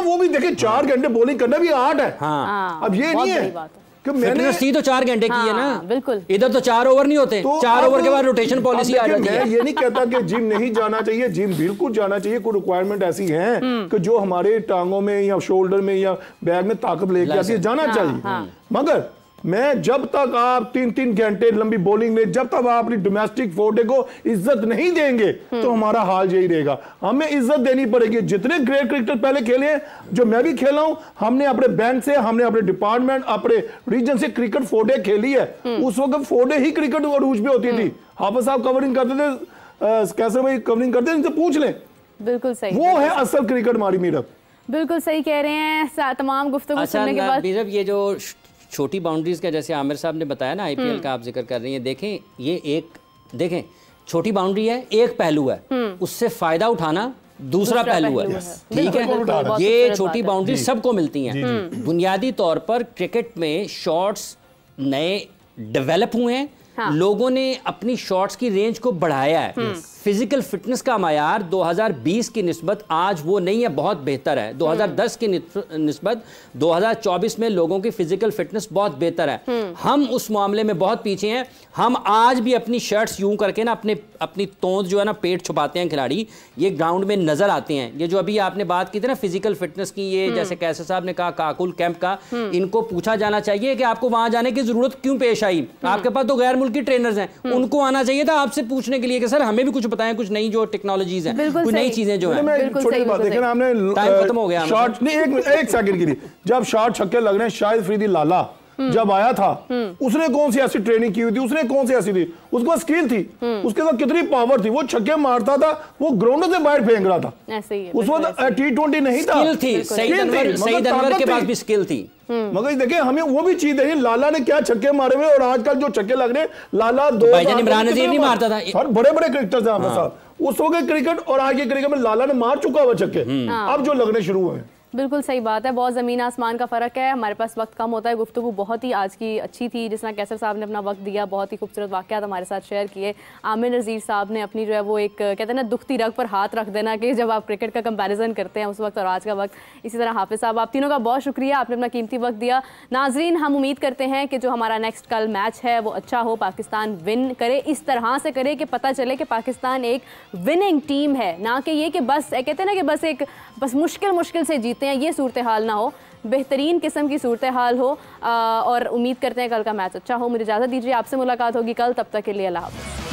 वो भी देखे 4 घंटे बॉलिंग करना भी आर्ट है। अब ये नहीं है कि मैंने सी तो 4 घंटे की है ना, बिल्कुल। इधर तो 4 ओवर नहीं होते, तो 4 ओवर के बाद रोटेशन पॉलिसी आ जाती है। मैं ये नहीं कहता कि जिम नहीं जाना चाहिए, जिम बिल्कुल जाना चाहिए। कुछ रिक्वायरमेंट ऐसी हैं कि जो हमारे टांगों में या शोल्डर में या बैग में ताकत लेके आती है, जाना चाहिए। मगर मैं जब तक आप 3-3 घंटे लंबी बॉलिंग में, जब तक आप अपनी डोमेस्टिक फोर्टे को इज्जत नहीं देंगे तो हमारा हाल यही रहेगा। हमें इज्जत देनी पड़ेगी। जितने ग्रेट क्रिकेटर पहले खेले हैं, जो मैं भी खेला हूं, हमने अपने बैंक से, हमने अपने डिपार्टमेंट, अपने रीजन से क्रिकेट फोर्टे खेली है। उस वक्त फोर्टे ही क्रिकेट अरूज पे होती थी। हाफिज साहब कवरिंग करते थे, कैसे भाई कवरिंग करते थे, इनसे पूछ लें। बिल्कुल सही, वो है असल क्रिकेट हमारी मीरब। बिल्कुल सही कह रहे हैं। तमाम गुफ्तगू सुनने के बाद मीरब, ये जो छोटी बाउंड्रीज का जैसे आमिर साहब ने बताया ना, आईपीएल का आप जिक्र कर रही हैं, देखें छोटी बाउंड्री है, एक पहलू है, उससे फायदा उठाना दूसरा पहलू है। ठीक है, ये छोटी बाउंड्री सबको मिलती हैं। बुनियादी तौर पर क्रिकेट में शॉट्स नए डेवलप हुए हैं, लोगों ने अपनी शॉट्स की रेंज को बढ़ाया है। फिजिकल फिटनेस का मायार 2020 की निस्बत आज वो नहीं है, बहुत बेहतर है। 2010 की निस्बत 2024 में लोगों की फिजिकल फिटनेस बहुत बेहतर है। हम उस मामले में बहुत पीछे हैं। हम आज भी अपनी शर्ट्स यूं करके ना अपनी तोंद जो है ना, पेट छुपाते हैं खिलाड़ी, ये ग्राउंड में नजर आते हैं। ये जो अभी आपने बात की थी ना फिजिकल फिटनेस की, ये जैसे कैसर साहब ने कहा काकुल कैंप का, इनको पूछा जाना चाहिए कि आपको वहां जाने की जरूरत क्यों पेश आई। आपके पास तो गैर मुल्की ट्रेनर्स हैं, उनको आना चाहिए था आपसे पूछने के लिए कि सर हमें भी कुछ बताएं, कुछ नई जो टेक्नोलॉजीज हैं, कुछ नई चीजें जो हैं। छोटी बात देखें ना, हमने टाइम खत्म हो गया। शॉट नहीं, एक सेकंड के लिए, जब शॉट छक्के लग रहे हैं, शाहिद अफरीदी लाला जब आया था, उसने कौन सी ऐसी ट्रेनिंग की हुई थी, उसने कौन सी ऐसी थी, उसके पास स्किल थी, उसके साथ कितनी पावर थी, वो छक्के मारता था, वो ग्राउंड से बाहर फेंक रहा था। उस वक्त T20 नहीं था, स्किल थी, सईद अनवर के पास भी स्किल थी। मगर देखिए हमें वो भी चीज देखिए, लाला ने क्या छक्के मारे हुए, और आजकल जो छक्के लग रहे हैं, लाला भाईजान इमरान नजीर भी मारता था, और बड़े बड़े क्रिकेटर्स हैं साहब। उस वक्त क्रिकेट और आज के क्रिकेट में लाला ने मार चुका हुआ छक्के, अब जो लगने शुरू हुए हैं। बिल्कुल सही बात है, बहुत ज़मीन आसमान का फ़र्क है। हमारे पास वक्त कम होता है। गुफ्तगू बहुत ही आज की अच्छी थी, जिस तरह कैसर साहब ने अपना वक्त दिया, बहुत ही खूबसूरत वाक़यात हमारे साथ शेयर किए। आमिर नज़ीर साहब ने अपनी जो है वो एक कहते हैं ना दुखती रग पर हाथ रख देना कि जब आप क्रिकेट का कंपैरिजन करते हैं उस वक्त और आज का वक्त। इसी तरह हाफिज़ साहब, आप तीनों का बहुत शुक्रिया, आपने अपना कीमती वक्त दिया। नाजरीन, हम उम्मीद करते हैं कि जो हमारा नेक्स्ट कल मैच है वो अच्छा हो, पाकिस्तान विन करे, इस तरह से करे कि पता चले कि पाकिस्तान एक विनिंग टीम है, ना कि ये कि बस कहते हैं ना कि बस मुश्किल से जीते हैं, ये सूरत हाल ना हो, बेहतरीन किस्म की सूरत हाल हो। और उम्मीद करते हैं कल का मैच अच्छा हो। मुझे इजाज़त दीजिए, आपसे मुलाकात होगी कल, तब तक के लिए अल्लाह हाफ़िज़।